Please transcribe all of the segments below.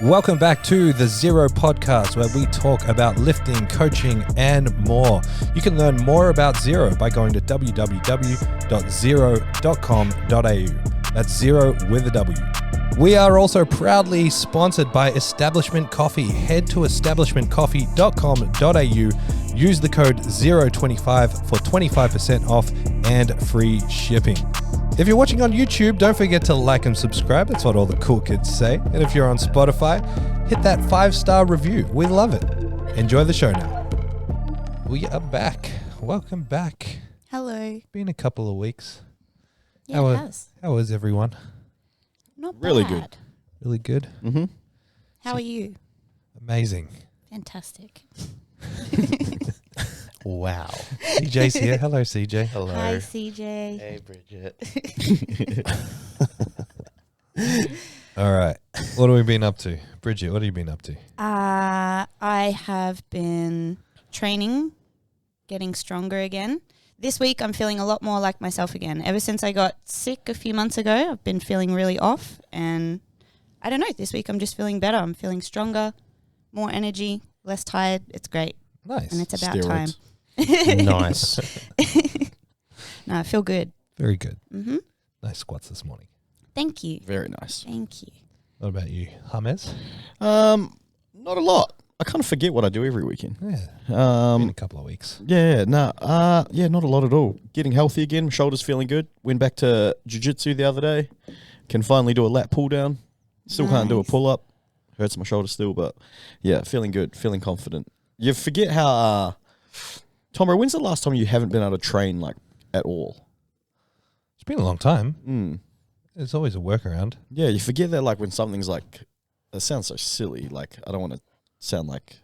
Welcome back to the ZeroW Podcast, where we talk about lifting, coaching, and more. You can learn more about Zero by going to www.zero.com.au. That's Zero with a W. We are also proudly sponsored by Establishment Coffee. Head to establishmentcoffee.com.au. Use the code 025 for 25% off and free shipping. If you're watching on YouTube, don't forget to like and subscribe. That's what all the cool kids say. And if you're on Spotify, hit that 5-star review. We love it. Enjoy the show now. We are back. Welcome back. Hello. Been a couple of weeks. Yeah, it has. How is everyone? Not Really bad. good. Really good? Mm-hmm. How are you? Amazing. Fantastic. Wow. CJ's here. Hello, CJ. Hello. Hi, CJ. Hey, Bridget. All right. What have we been up to? Bridget, what have you been up to? I have been training, getting stronger again. This week, I'm feeling a lot more like myself again. Ever since I got sick a few months ago, I've been feeling really off. And I don't know, this week I'm just feeling better. I'm feeling stronger, more energy, less tired. It's great. Nice. And it's about Steroids. time. Nice. No, I feel good. Very good. Mm-hmm. Nice squats this morning. Thank you. Very nice. Thank you. What about you, James? Not a lot. I kind of forget what I do every weekend. Yeah. Been a couple of weeks. Not a lot at all. Getting healthy again. Shoulders feeling good. Went back to jiu-jitsu the other day. Can finally do a lat pull down. Still can't do a Nice. pull up. Hurts my shoulder still, but yeah, feeling good, feeling confident. You forget how, Tomo, when's the last time you haven't been able to train like at all? It's been a long time. There's always a workaround. Yeah, you forget that like when something's like, it sounds so silly. Like I don't want to sound like,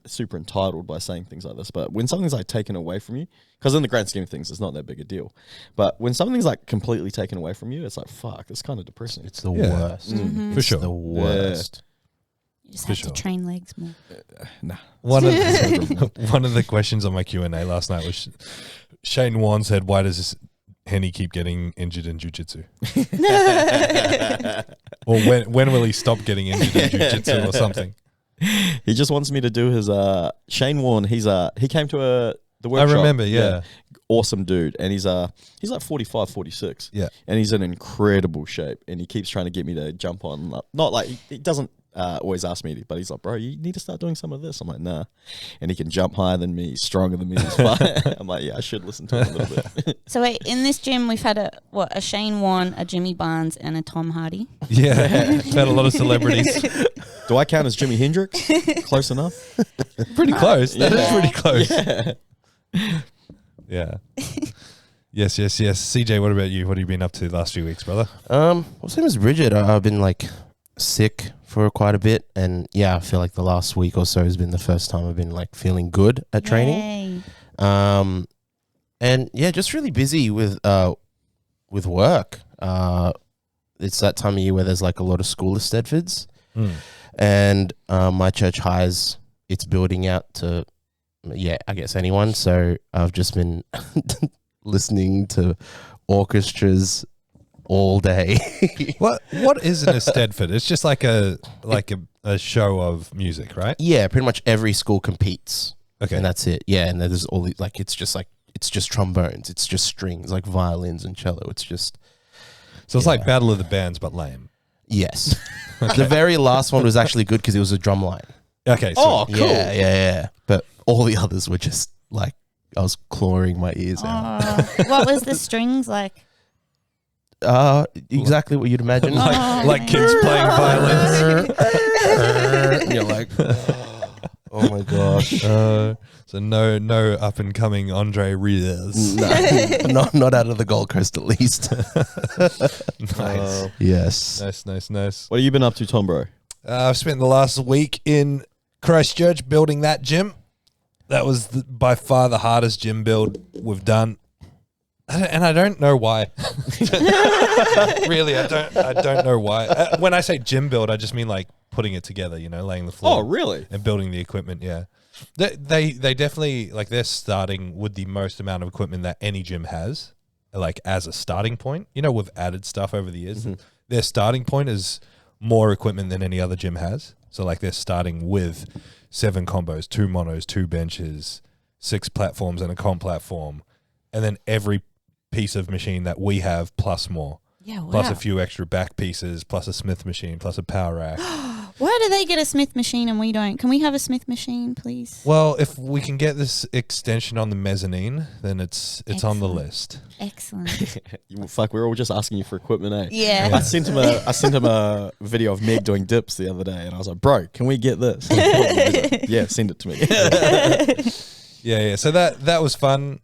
super entitled by saying things like this. But when something's like taken away from you, because in the grand scheme of things, it's not that big a deal. But when something's like completely taken away from you, it's like, fuck, it's kind of depressing. It's the Yeah. worst. Mhm. For It's sure. the worst. You just For have sure. to train legs more. Nah. One of the questions on my Q&A last night was Shane Warne said, "Why does this Henny keep getting injured in jiu-jitsu?" Or when will he stop getting injured in jiu-jitsu or something? He just wants me to do his Shane Warne. He came to the workshop. I remember, yeah. Awesome dude, and he's like 45, 46. Yeah. And he's in incredible shape, and he keeps trying to get me to jump on. Not like he doesn't always ask me, but he's like, bro, you need to start doing some of this. I'm like, nah. And he can jump higher than me, he's stronger than me. He's fine. I'm like, yeah, I should listen to him a little bit. So wait, in this gym we've had a Shane Warne, a Jimmy Barnes, and a Tom Hardy. Yeah, we've had a lot of celebrities. Do I count as Jimi Hendrix? Close enough. Pretty close. That is pretty close. Yeah. Yeah. Yes. CJ, what about you? What have you been up to the last few weeks, brother? Well, same as Bridget. I've been like sick for quite a bit, and yeah, I feel like the last week or so has been the first time I've been like feeling good at training. Yay. And yeah, just really busy with work. It's that time of year where there's like a lot of school at Stedfords, and my church hires its building out to, I guess anyone. So I've just been listening to orchestras all day. What is an Stedford? It's just like a show of music, right? Yeah, pretty much every school competes. Okay. And that's it. Yeah, and there's all these, it's just trombones, it's just strings, like violins and cello. It's just So it's like Battle of the Bands, but lame. yes. The very last one was actually good because it was a drum line. Okay. So Oh, cool. Yeah. But all the others were just like I was clawing my ears out. What was the strings like? Exactly what you'd imagine. like kids playing violins. And you're like, oh my gosh. So no up and coming Andre Rios. No, not out of the Gold Coast at least. Nice. Yes. Nice. What have you been up to, Tom, bro? I've spent the last week in Christchurch building that gym. That was by far the hardest gym build we've done. And I don't know why. Really, I don't know why. When I say gym build, I just mean like putting it together, laying the floor. Oh, really? And building the equipment, yeah. They definitely, like, they're starting with the most amount of equipment that any gym has, like, as a starting point. We've added stuff over the years. Mm-hmm. Their starting point is more equipment than any other gym has. So like they're starting with 7 combos, 2 monos, 2 benches, 6 platforms and a comp platform, and then every piece of machine that we have plus more. Yeah, wow. Plus a few extra back pieces, plus a Smith machine, plus a power rack. Why do they get a Smith machine and we don't? Can we have a Smith machine, please? Well, if we can get this extension on the mezzanine, then it's on the list. Excellent. Fuck, we're all just asking you for equipment, eh? Yeah. I sent him a video of Meg doing dips the other day, and I was like, bro, can we get this? Yeah, send it to me. Yeah. So that was fun.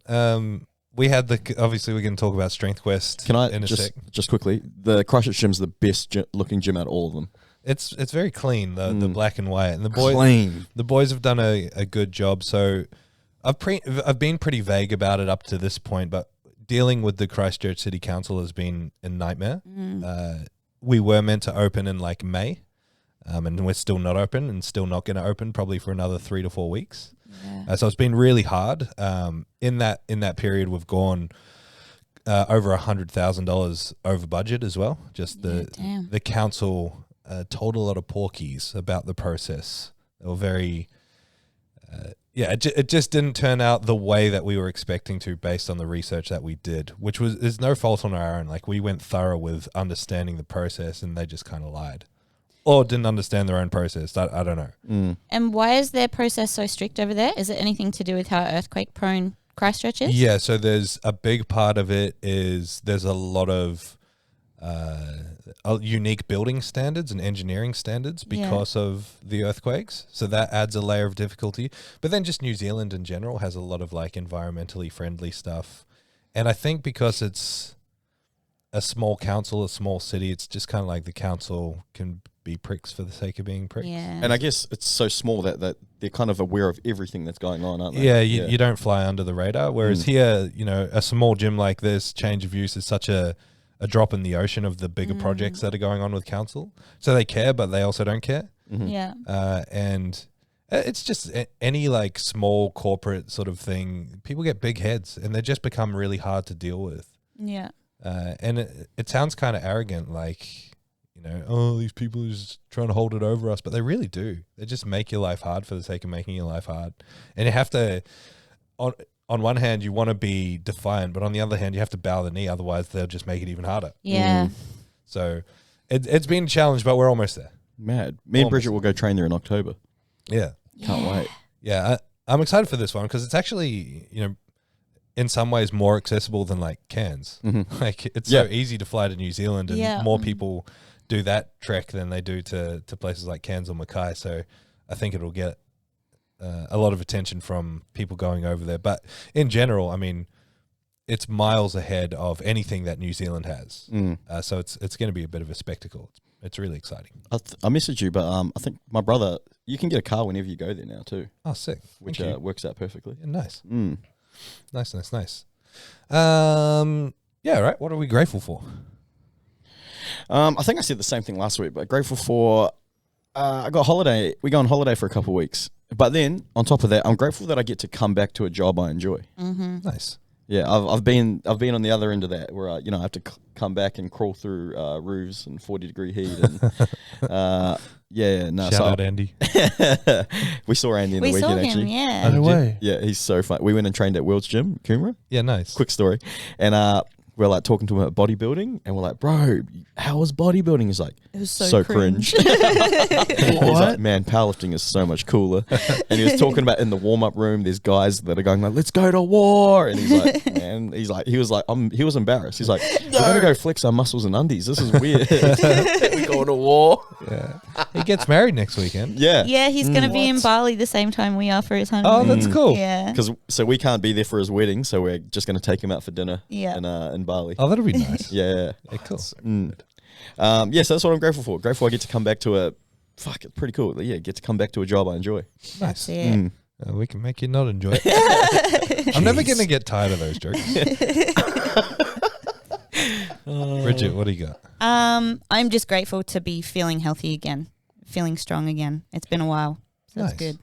We had obviously we're going to talk about Strength Quest. Can I in a sec. just quickly? The Christchurch gym's the best looking gym out of all of them. It's very clean, the black and white, and the boys have done a good job. So I've been pretty vague about it up to this point, but dealing with the Christchurch City Council has been a nightmare. We were meant to open in like May, and we're still not open, and still not going to open probably for another 3 to 4 weeks. Yeah. So it's been really hard. In that period, we've gone over $100,000 over budget as well. Just the council told a lot of porkies about the process. They were very, it just didn't turn out the way that we were expecting to based on the research that we did, which is no fault on our own. Like we went thorough with understanding the process, and they just kind of lied. Or didn't understand their own process. I don't know. And why is their process so strict over there? Is it anything to do with how earthquake-prone Christchurch is? Yeah, so there's a big part of it is there's a lot of unique building standards and engineering standards because of the earthquakes. So that adds a layer of difficulty. But then just New Zealand in general has a lot of like environmentally friendly stuff. And I think because it's a small council, a small city, it's just kind of like the council can be pricks for the sake of being pricks. Yeah. And I guess it's so small that they're kind of aware of everything that's going on, aren't they? Yeah, you don't fly under the radar. Whereas here, a small gym like this, change of use is such a drop in the ocean of the bigger projects that are going on with council. So they care, but they also don't care. Mm-hmm. Yeah. And it's just any like small corporate sort of thing. People get big heads, and they just become really hard to deal with. Yeah. And it sounds kind of arrogant, like, these people are just trying to hold it over us, but they really do. They just make your life hard for the sake of making your life hard. And you have to, on one hand, you want to be defiant, but on the other hand, you have to bow the knee. Otherwise, they'll just make it even harder. Yeah. So it's been a challenge, but we're almost there. Mad. Me and Bridget will go train there in October. Yeah. Can't wait. Yeah, I'm excited for this one because it's actually, in some ways more accessible than like Cairns. Mm-hmm. Like it's so easy to fly to New Zealand, and more people do that trek than they do to places like Cairns or Mackay. So I think it'll get a lot of attention from people going over there. But in general, I mean, it's miles ahead of anything that New Zealand has. So it's going to be a bit of a spectacle. It's really exciting. I messaged you, but I think my brother, you can get a car whenever you go there now too. Oh, sick. Which works out perfectly. Yeah, nice. Nice. Yeah, right. What are we grateful for? I think I said the same thing last week, but grateful for I got a holiday. We go on holiday for a couple of weeks, but then on top of that, I'm grateful that I get to come back to a job I enjoy. Mm-hmm. Nice. Yeah, I've been on the other end of that where I have to come back and crawl through roofs and 40-degree heat and Shout out Andy. We saw Andy in the weekend actually. Yeah. No way. Yeah, he's so fun. We went and trained at World's Gym, Coomera. Yeah, nice. Quick story, and we're like talking to him about bodybuilding, and we're like, bro, how was bodybuilding? He's like, It was so cringe. He's like, man, powerlifting is so much cooler. And he was talking about in the warm-up room, there's guys that are going like, let's go to war. And he's like, man, he was embarrassed. He's like, we're going to go flex our muscles and undies. This is weird. We're going to war. Yeah. He gets married next weekend. Yeah. Yeah, he's going to be in Bali the same time we are for his honeymoon. Oh, that's cool. Yeah. So we can't be there for his wedding, so we're just going to take him out for dinner in Bali. Oh, that'll be nice. Yeah. Cool. So that's what I'm grateful for. Grateful I get to come back to it's pretty cool. Yeah, get to come back to a job I enjoy. That's it. We can make you not enjoy it. I'm never going to get tired of those jokes. Bridget, what do you got? I'm just grateful to be feeling healthy again, feeling strong again. It's been a while, so Nice. it's good.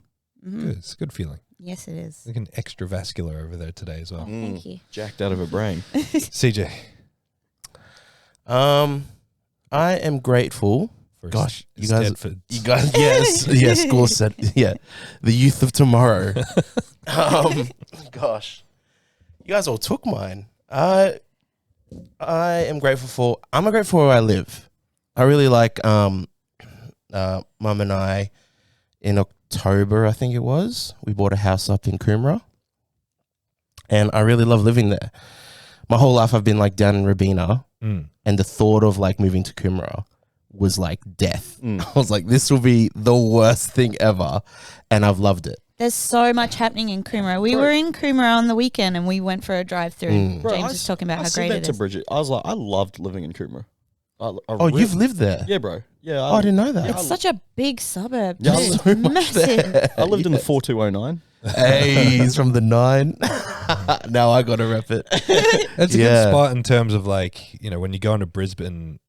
Mm-hmm. Good. It's a good feeling. Yes, it is. Looking extravascular over there today as well. Thank you. Jacked out of her brain. CJ. I am grateful for Gosh, you Stedfords. guys, yes, school said, yeah, the youth of tomorrow. Gosh, you guys all took mine. I'm grateful for where I live. I really like, Mum and I, in October, I think it was, we bought a house up in Coomera, and I really love living there. My whole life I've been like down in Robina, and the thought of like moving to Coomera was like death. I was like, this will be the worst thing ever, and I've loved it. There's so much happening in Coomera. We were in Coomera on the weekend and we went for a drive through. Bro, James was talking about how great it to is. Bridget. I was like, I loved living in Coomera. You've lived there? Yeah, bro. Yeah, I didn't know that. It's such a big suburb. Yeah, too. so Massive. I lived in the 4209. Hey, he's from the 9. Now I gotta rep it. It's a good spot in terms of like, you know, when you go into Brisbane,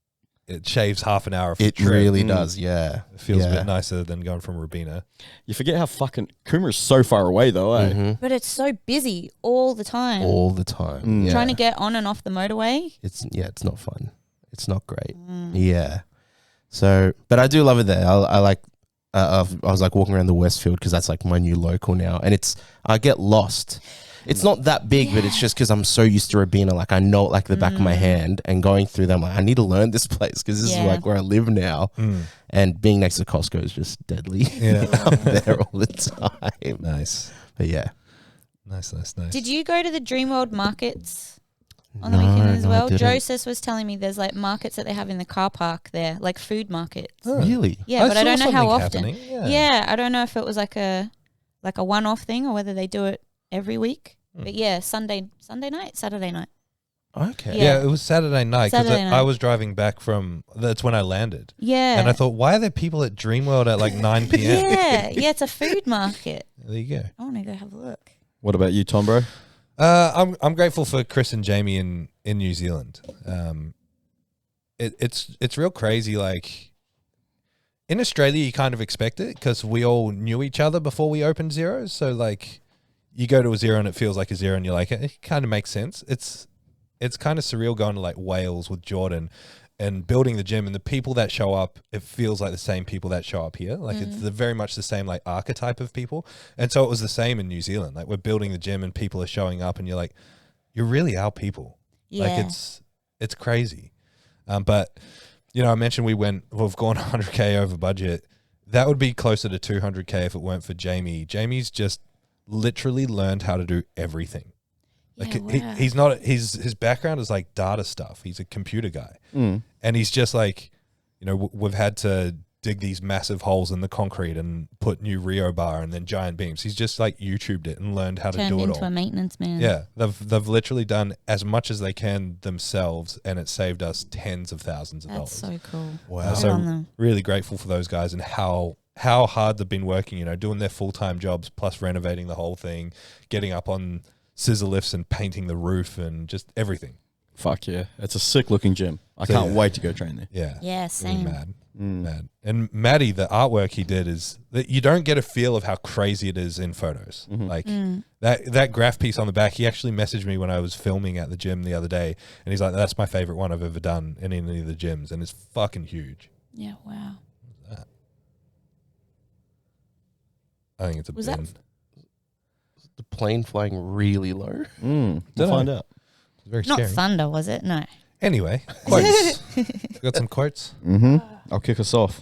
it shaves half an hour of the It trip. really does, yeah. It feels a bit nicer than going from Robina. You forget how fucking Coomera is so far away, though. Eh? But it's so busy all the time. All the time. Yeah. Trying to get on and off the motorway. It's not fun. It's not great. Yeah. So, but I do love it there. I like. I was like walking around the Westfield because that's like my new local now, and I get lost. It's not that big, but it's just because I'm so used to Robina. Like I know it like the back of my hand, and going through them, like I need to learn this place because this is like where I live now. And being next to Costco is just deadly. Yeah. I'm there all the time. Nice. But yeah. Nice. Did you go to the Dreamworld markets on the weekend as well? Joseph was telling me there's like markets that they have in the car park there, like food markets. Oh. Really? Yeah, but I saw don't know how something often. happening. Yeah, I don't know if it was like a one-off thing or whether they do it every week. But yeah, Saturday night. Okay. Yeah, it was Saturday night because Saturday night. I was driving back from. That's when I landed. Yeah. And I thought, why are there people at Dreamworld at like 9 p.m.? yeah, it's a food market. There you go. I want to go have a look. What about you, Tom, bro? I'm grateful for Chris and Jamie in New Zealand. It's real crazy. Like in Australia, you kind of expect it because we all knew each other before we opened Zero. So like, you go to a Zero and it feels like a Zero, and you're like, it kind of makes sense. It's kind of surreal going to like Wales with Jordan and building the gym, and the people that show up, it feels like the same people that show up here. Like it's very much the same like archetype of people. And so it was the same in New Zealand. Like we're building the gym and people are showing up and you're like, you're really our people. Yeah. Like it's crazy. But you know, I mentioned we've gone 100K over budget. That would be closer to 200K if it weren't for Jamie. Jamie's just literally learned how to do everything. Like wow. he's not his background is like data stuff. He's a computer guy, and he's just like, you know, we've had to dig these massive holes in the concrete and put new Rio bar and then giant beams. He's just like YouTubed it and learned how to do it all. Turned into a maintenance man. Yeah, they've literally done as much as they can themselves, and it saved us tens of thousands of That's dollars. so cool. Wow. Good on them. Really grateful for those guys and how hard they've been working. You know, doing their full-time jobs plus renovating the whole thing, getting up on scissor lifts and painting the roof and just everything. Fuck yeah. It's a sick looking gym. I can't wait to go train there. Yeah. Yeah, same. Mad. And Maddie, the artwork he did is that you don't get a feel of how crazy it is in photos. Like that graph piece on the back, he actually messaged me when I was filming at the gym the other day, and he's like, that's my favorite one I've ever done in any of the gyms, and it's fucking huge. Yeah, wow. I think it's a Was bin. The plane flying really low. We'll Dunno. find out. It's very Not scary. thunder, was it? No. Anyway, quotes. Got some quotes? I'll kick us off.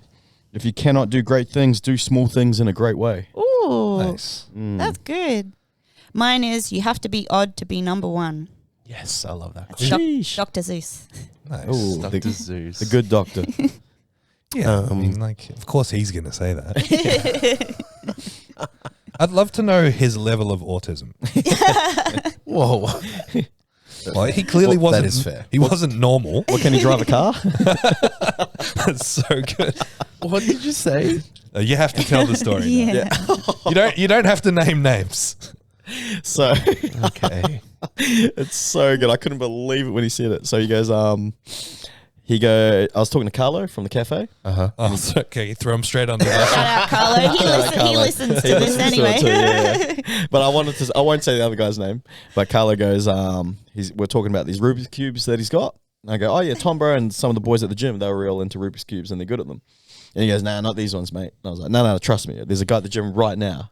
If you cannot do great things, do small things in a great way. Ooh, Nice. that's good. Mine is you have to be odd to be number one. Yes, I love that. That's Sheesh. Dr. Zeus. Nice. Ooh, Dr. Zeus. the good doctor. Yeah, I mean, like, of course he's going to say that. I'd love to know his level of autism. Whoa. Well, he clearly Well, that wasn't. is fair. He wasn't normal. What, can he drive a car? That's so good. What did you say? You have to tell the story. Yeah. Now. You don't have to name names. So Okay. it's so good. I couldn't believe it when he said it. So he goes, I was talking to Carlo from the cafe. Uh-huh. Oh, it's okay. You throw him straight under the bus. Shout out, Carlo. He listens to He this listens to it anyway. too, yeah. But I won't say the other guy's name. But Carlo goes, we're talking about these Rubik's Cubes that he's got. And I go, oh yeah, Tom bro and some of the boys at the gym, they were real into Rubik's Cubes and they're good at them. And he goes, nah, not these ones, mate. And I was like, no, trust me. There's a guy at the gym right now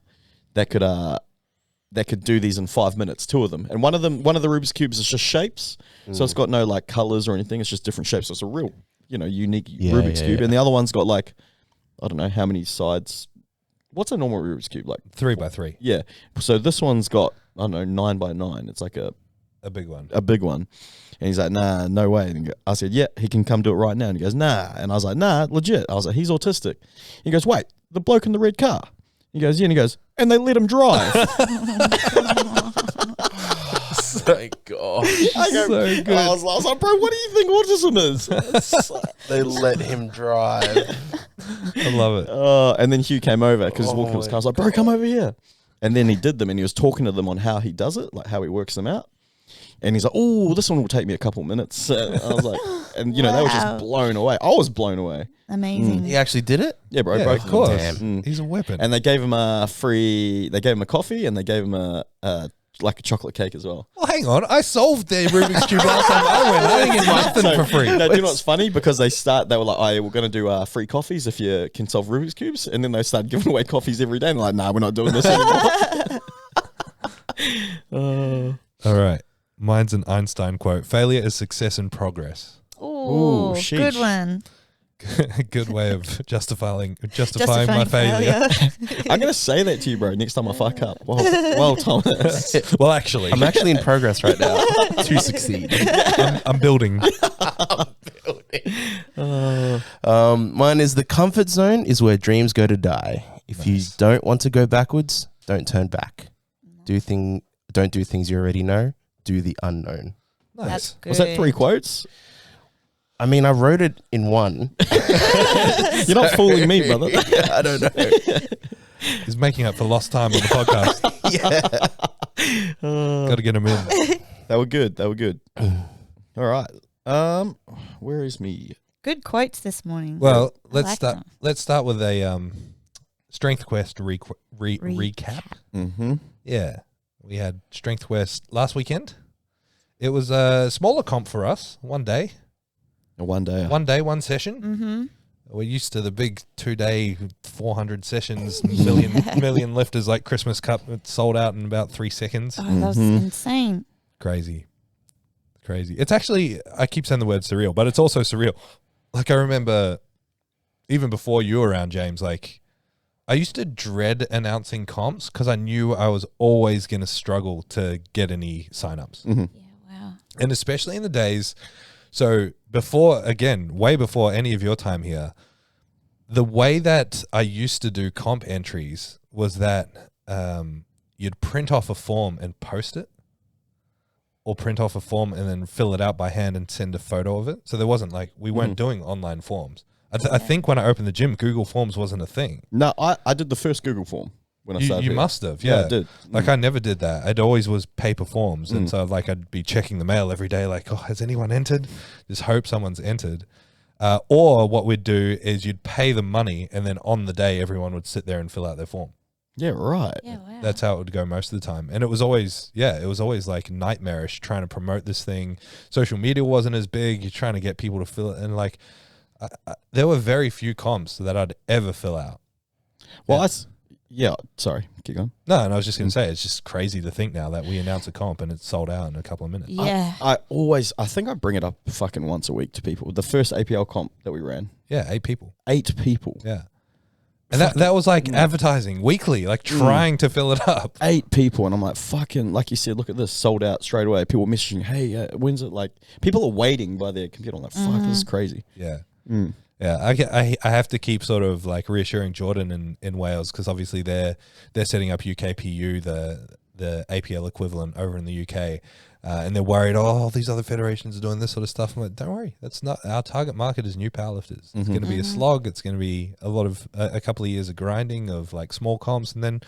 that could do these in 5 minutes, 2 of them. And one of the Rubik's Cubes is just shapes. So it's got no like colors or anything. It's just different shapes. So it's a real, unique Rubik's Cube. And the other one's got like, I don't know how many sides. What's a normal Rubik's Cube like? 3 by 3. Yeah. So this one's got, I don't know, 9 by 9. It's like a big one. A big one. And he's like, nah, no way. And I said, yeah, he can come do it right now. And he goes, nah. And I was like, nah, legit. I was like, he's autistic. He goes, wait, the bloke in the red car. He goes, yeah. And he goes, and they let him drive. Thank God. I go, So good. I was like, bro, what do you think autism is? They let him drive. I love it. And then Hugh came over because he's walking to his car. I was like, bro, come over here. And then he did them and he was talking to them on how he does it, like how he works them out. And he's like, oh, this one will take me a couple minutes. I was like, and they were just blown away. I was blown away. Amazing. He actually did it? Yeah, bro. Yeah, both of course. them. He's a weapon. And they gave him they gave him a coffee and they gave him a chocolate cake as well. Well, hang on. I solved their Rubik's Cube last time I went. I didn't get nothing for free. No, do you know what's funny? Because they were like, oh, we're going to do free coffees if you can solve Rubik's Cubes. And then they started giving away coffees every day. And they're like, nah, we're not doing this anymore. All right. Mine's an Einstein quote. Failure is success in progress. Ooh, sheesh. good one. Good way of justifying my failure. I'm going to say that to you, bro, next time I fuck up. Well, Thomas. Well, actually, I'm actually in progress right now to succeed. I'm building. Mine is the comfort zone is where dreams go to die. If you don't want to go backwards, don't turn back. Don't do things you already know. Do the unknown. Nice. That's good. Was that 3 quotes? I mean, I wrote it in one. You're not fooling me, brother. I don't know. He's making up for lost time on the podcast. Got to get him in. They were good. All right. Where is me? Good quotes this morning. Well, I like them. let's start with a Strength Quest recap. Mm-hmm. Yeah. We had Strength Quest last weekend. It was a smaller comp for us. One day, one session. Mm-hmm. We're used to the big 2-day, 400 sessions, million lifters like Christmas Cup. It sold out in about 3 seconds. Oh, that was insane. Crazy. It's actually, I keep saying the word surreal, but it's also surreal. Like I remember, even before you were around, James, like I used to dread announcing comps because I knew I was always going to struggle to get any signups. Mm-hmm. Yeah, wow. And especially in the days, so before, again, way before any of your time here, the way that I used to do comp entries was that you'd print off a form and post it, or print off a form and then fill it out by hand and send a photo of it. So there wasn't like, we weren't doing online forms. I think when I opened the gym, Google Forms wasn't a thing. No, I did the first Google form when I started. You here. must have, yeah. I did. Like I never did that. It always was paper forms. And so like I'd be checking the mail every day like, oh, has anyone entered? Just hope someone's entered. Or what we'd do is you'd pay them money and then on the day everyone would sit there and fill out their form. Yeah, right. Yeah, wow. That's how it would go most of the time. And it was always like nightmarish trying to promote this thing. Social media wasn't as big. You're trying to get people to fill it. And like, there were very few comps that I'd ever fill out. Well, sorry, keep going. No, and I was just going to say, it's just crazy to think now that we announce a comp and it's sold out in a couple of minutes. Yeah. I think I bring it up fucking once a week to people. The first APL comp that we ran. Yeah, 8 people. 8 people. Yeah. And that was like advertising weekly, like trying to fill it up. 8 people. And I'm like, fucking, like you said, look at this, sold out straight away. People messaging, hey, when's it? Like, people are waiting by their computer. I'm like, fuck, this is crazy. Yeah. Yeah, I have to keep sort of like reassuring Jordan in Wales because obviously they're setting up UKPU, the APL equivalent over in the UK, and they're worried. Oh, these other federations are doing this sort of stuff. I'm like, don't worry, that's not our target market. Is new powerlifters. It's going to be a slog. It's going to be a lot of a couple of years of grinding of like small comps, and then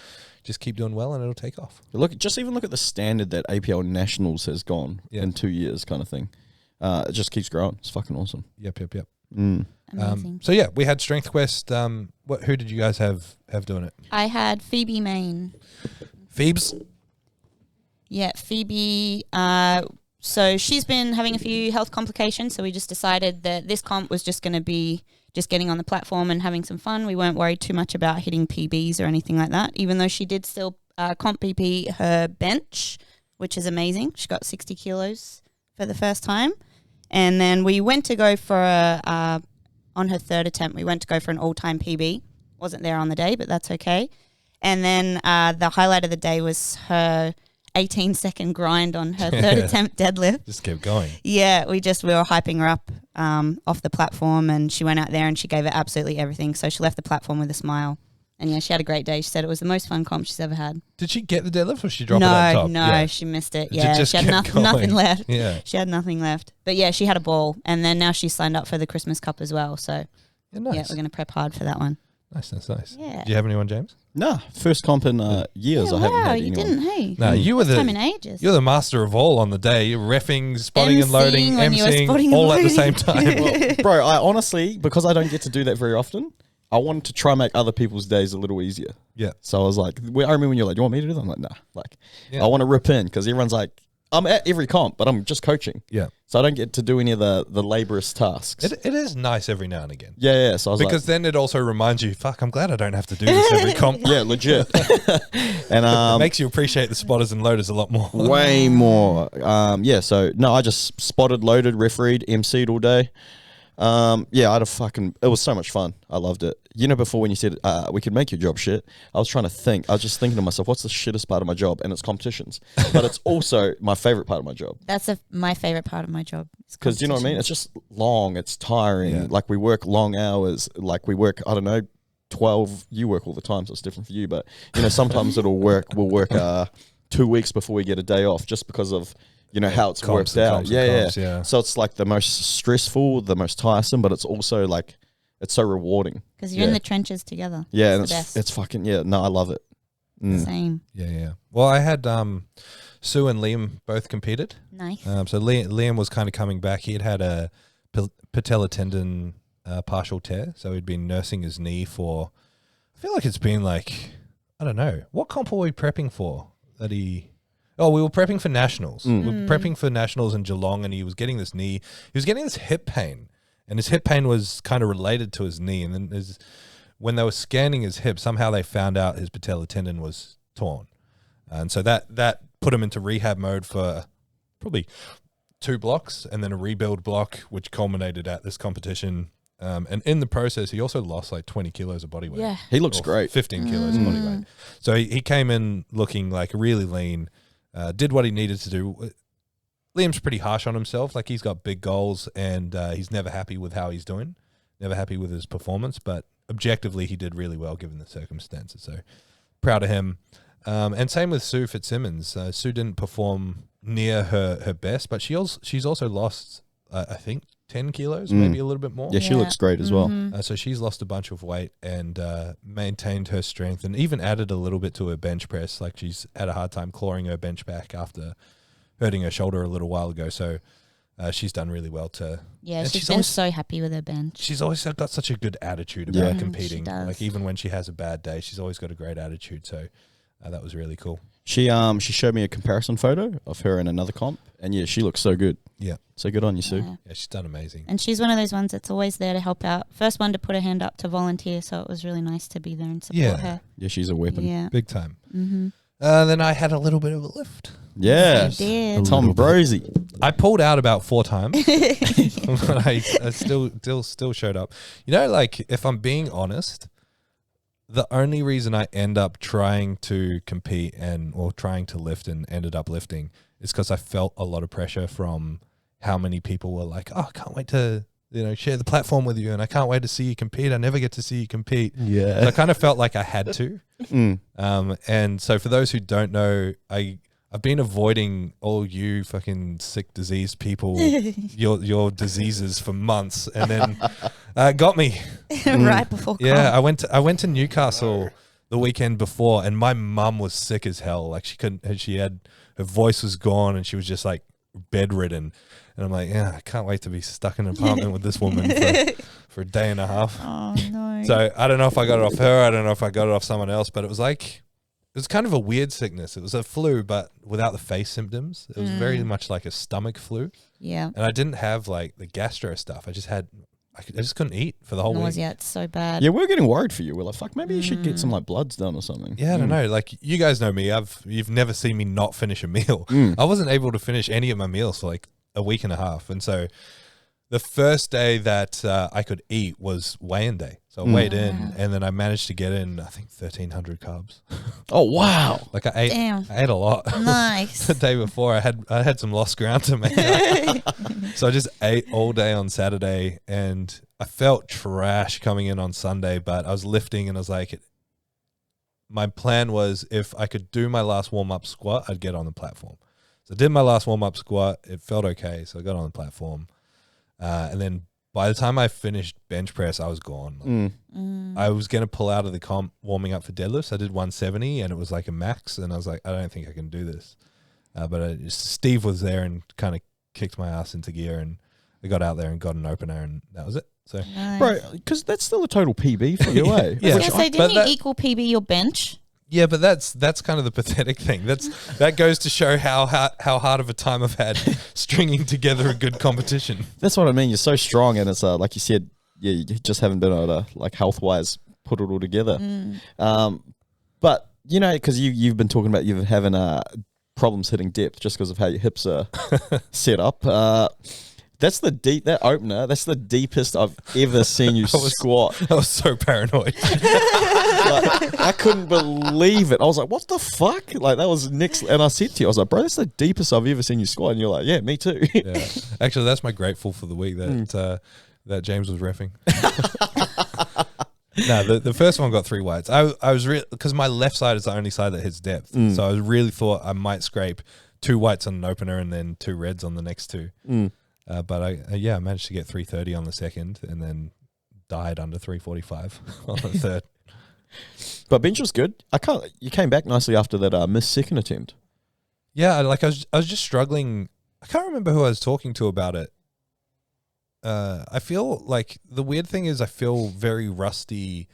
just keep doing well, and it'll take off. Look at the standard that APL Nationals has gone in 2 years, kind of thing. It just keeps growing. It's fucking awesome. Yep. Amazing. So yeah, we had Strength Quest. Who did you guys have doing it? I had Phoebe Main. Phoebes. Yeah, Phoebe. So she's been having a few health complications, so we just decided that this comp was just going to be just getting on the platform and having some fun. We weren't worried too much about hitting PBs or anything like that, even though she did still comp PP her bench, which is amazing. She got 60 kilos for the first time. And then we went to go for on her third attempt, we went to go for an all-time PB. Wasn't there on the day, but that's okay. And then the highlight of the day was her 18-second grind on her third attempt deadlift. Just kept going. Yeah, we were hyping her up off the platform, and she went out there and she gave it absolutely everything. So she left the platform with a smile. And yeah, she had a great day. She said it was the most fun comp she's ever had. Did she get the deadlift or she dropped it on top? No, she missed it. It Yeah, just she had kept nothing going. left. Yeah. She had nothing left. But yeah, she had a ball. And then now she's signed up for the Christmas Cup as well. So Yeah, nice. yeah, we're going to prep hard for that one. Nice. Yeah. Do you have anyone, James? Nah, first comp in years. Yeah, I haven't wow, had you anyone. didn't, hey. No, you were First time in ages. You're the master of all on the day. You're reffing, spotting and loading, emceeing when you were emceeing, spotting and all at the loading. same time. Well, bro, I honestly, because I don't get to do that very often, I wanted to try and make other people's days a little easier. Yeah. So I was like, I remember when you're like, do you want me to do that? I'm like, nah. Like, Yeah. I want to rip in because everyone's like, I'm at every comp, but I'm just coaching. Yeah. So I don't get to do any of the laborious tasks. It is nice every now and again. Yeah. So I was Because then it also reminds you, fuck, I'm glad I don't have to do this every comp. like, yeah, legit. And It makes you appreciate the spotters and loaders a lot more. way more. Yeah, so no, I just spotted, loaded, refereed, MC'd all day. Yeah, I had it was so much fun. I loved it. You know, before when you said we could make your job shit, I was trying to think. I was just thinking to myself, what's the shittest part of my job? And it's competitions. But it's also my favorite part of my job. That's my favorite part of my job. Because you know what I mean? It's just long. It's tiring. Yeah. Like we work long hours. Like we work, I don't know, 12. You work all the time, so it's different for you. But, you know, sometimes we'll work 2 weeks before we get a day off just because of, you know, how it's Comps worked and out. comps and Yeah. comps, yeah. So it's like the most stressful, the most tiresome, but it's also like, it's so rewarding. Because you're in the trenches together. Yeah, and the best. it's fucking, yeah, no, I love it. Same. Yeah. Well, I had Sue and Liam both competed. Nice. So Liam was kind of coming back. He had a patella tendon partial tear, so he'd been nursing his knee for, I feel like it's been like, I don't know. What comp were we prepping for? We were prepping for nationals. We were prepping for nationals in Geelong, and he was getting this hip pain. And his hip pain was kind of related to his knee. And then when they were scanning his hip, somehow they found out his patella tendon was torn. And so that put him into rehab mode for probably 2 blocks and then a rebuild block, which culminated at this competition. And in the process, he also lost like 20 kilos of body weight. Yeah. He looks Or great. 15 kilos of body weight. So he came in looking like really lean, did what he needed to do. Liam's pretty harsh on himself. Like, he's got big goals and he's never happy with how he's doing, never happy with his performance. But objectively, he did really well given the circumstances. So proud of him. And same with Sue Fitzsimmons. Sue didn't perform near her best, but she's also lost, I think, 10 kilos, maybe a little bit more. Yeah, she looks great as well. So she's lost a bunch of weight and maintained her strength and even added a little bit to her bench press. Like, she's had a hard time clawing her bench back after hurting her shoulder a little while ago. So she's done really well Yeah, and she's been so happy with her bench. She's always got such a good attitude about Yeah. competing. She does. Like, even when she has a bad day, she's always got a great attitude. So that was really cool. She showed me a comparison photo of her in another comp, and yeah, she looks so good. Yeah. So good on you, Sue. Yeah. Yeah, she's done amazing. And she's one of those ones that's always there to help out. First one to put her hand up to volunteer, so it was really nice to be there and support her. Yeah, she's a weapon. Yeah. Big time. Mm-hmm. Then I had a little bit of a lift. Yes. You did. Tom Brosey. I pulled out about 4 times, but I still showed up. You know, like, if I'm being honest, the only reason I end up trying to compete or trying to lift and ended up lifting is because I felt a lot of pressure from how many people were like, "Oh, I can't wait to share the platform with you, and I can't wait to see you compete. I never get to see you compete." Yeah. So I kind of felt like I had to. And so for those who don't know, I've been avoiding all you fucking sick, diseased people, your diseases for months, and then got me. Right before Yeah, comp. I went to Newcastle the weekend before, and my mum was sick as hell. Like, her voice was gone, and she was just like bedridden. And I'm like, yeah, I can't wait to be stuck in an apartment with this woman for a day and a half. Oh, no. So I don't know if I got it off her. I don't know if I got it off someone else, but it was kind of a weird sickness. It was a flu, but without the face symptoms. It was very much like a stomach flu. Yeah. And I didn't have like the gastro stuff. I just had I just couldn't eat for the whole week. Nausea, it's so bad. Yeah, we're getting worried for you. We're like, fuck, maybe you should get some like bloods done or something. Yeah, I don't know. Like, you guys know me. You've never seen me not finish a meal. I wasn't able to finish any of my meals for like a week and a half. And so the first day that I could eat was weigh-in day. So I weighed in, and then I managed to get in, I think, 1,300 carbs. Oh, wow. Like, I ate a lot. Nice. The day before, I had some lost ground to make up. So I just ate all day on Saturday, and I felt trash coming in on Sunday, but I was lifting, and I was like, my plan was if I could do my last warm-up squat, I'd get on the platform. So I did my last warm-up squat. It felt okay, so I got on the platform. And then by the time I finished bench press, I was gone. I was going to pull out of the comp warming up for deadlifts. I did 170, and it was like a max, and I was like, I don't think I can do this. But Steve was there and kind of kicked my ass into gear, and I got out there and got an opener, and that was it. So, Nice. Bro, because that's still a total PB for you, eh? Yeah. I was gonna say, didn't you equal PB your bench? yeah, but that's kind of the pathetic thing. That goes to show how hard of a time I've had stringing together a good competition. That's what I mean. You're so strong, and it's like you said, yeah, you just haven't been able to, like, health-wise, put it all together. But, you know, because you've been talking about you having problems hitting depth just because of how your hips are set up. That's that opener. That's the deepest I've ever seen you squat. I was so paranoid. Like, I couldn't believe it. I was like, what the fuck? Like, that was next. And I said to you, I was like, bro, that's the deepest I've ever seen you squat. And you're like, yeah, me too. Yeah. Actually, that's my grateful for the week that James was reffing. No, the first one got 3 whites. I was because my left side is the only side that hits depth. So I really thought I might scrape 2 whites on an opener and then 2 reds on the next 2. But I managed to get 330 on the second, and then died under 345 on the third. But bench was good. You came back nicely after that missed second attempt. Yeah, I was just struggling. I can't remember who I was talking to about it. I feel like the weird thing is I feel very rusty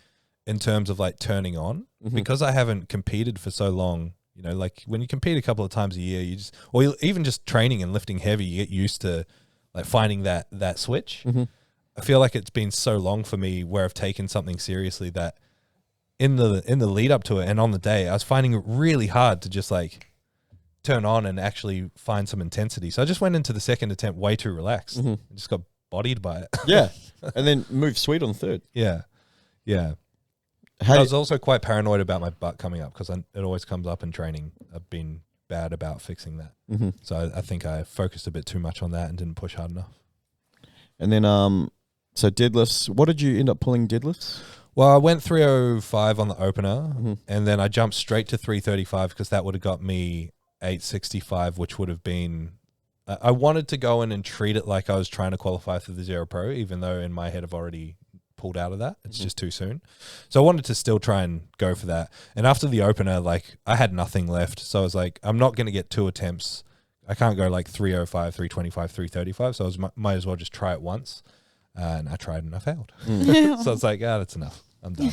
in terms of like turning on because I haven't competed for so long. You know, like when you compete a couple of times a year, or even just training and lifting heavy, you get used to like finding that switch. I feel like it's been so long for me where I've taken something seriously that in the lead up to it and on the day, I was finding it really hard to just like turn on and actually find some intensity. So I just went into the second attempt way too relaxed. I just got bodied by it. Yeah. And then moved sweet on the third. Yeah. I was also quite paranoid about my butt coming up because it always comes up in training. I've been bad about fixing that. So I think I focused a bit too much on that and didn't push hard enough. And then, so deadlifts, what did you end up pulling deadlifts? Well, I went 305 on the opener, and then I jumped straight to 335 because that would have got me 865, which would have been... I wanted to go in and treat it like I was trying to qualify for the Zero Pro, even though in my head I've already pulled out of that. It's just too soon. So I wanted to still try and go for that. And after the opener, like, I had nothing left. So I was like, I'm not going to get 2 attempts. I can't go like 305, 325, 335. So I might as well just try it once. And I tried and I failed. So it's like, that's enough. I'm done.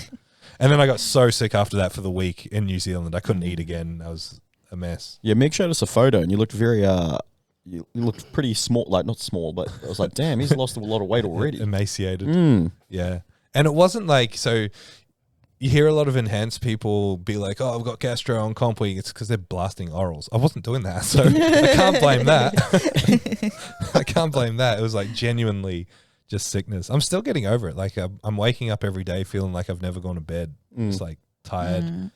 And then I got so sick after that for the week in New Zealand. I couldn't eat again. I was a mess. Yeah, Meg showed us a photo and you looked very, you looked pretty small, like not small, but I was like, damn, he's lost a lot of weight already. Emaciated. Yeah. And it wasn't like, so you hear a lot of enhanced people be like, oh, I've got gastro on comp week. It's because they're blasting orals. I wasn't doing that. So I can't blame that. I can't blame that. It was like genuinely just sickness. I'm still getting over it. Like I'm waking up every day feeling like I've never gone to bed. Just like tired,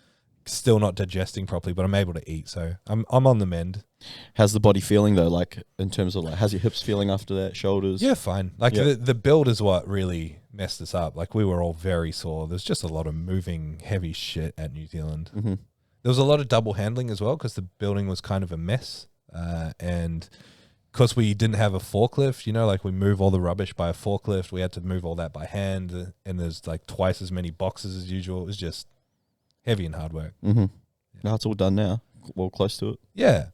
still not digesting properly, but I'm able to eat. So I'm on the mend. How's the body feeling though? Like in terms of like, how's your hips feeling after that? Shoulders? Yeah, fine. Like the build is what really messed us up. Like we were all very sore. There's just a lot of moving heavy shit at New Zealand. There was a lot of double handling as well because the building was kind of a mess. And because we didn't have a forklift, you know, like we move all the rubbish by a forklift. We had to move all that by hand. And there's like twice as many boxes as usual. It was just heavy and hard work. No, it's all done now. Well, close to it. Yeah.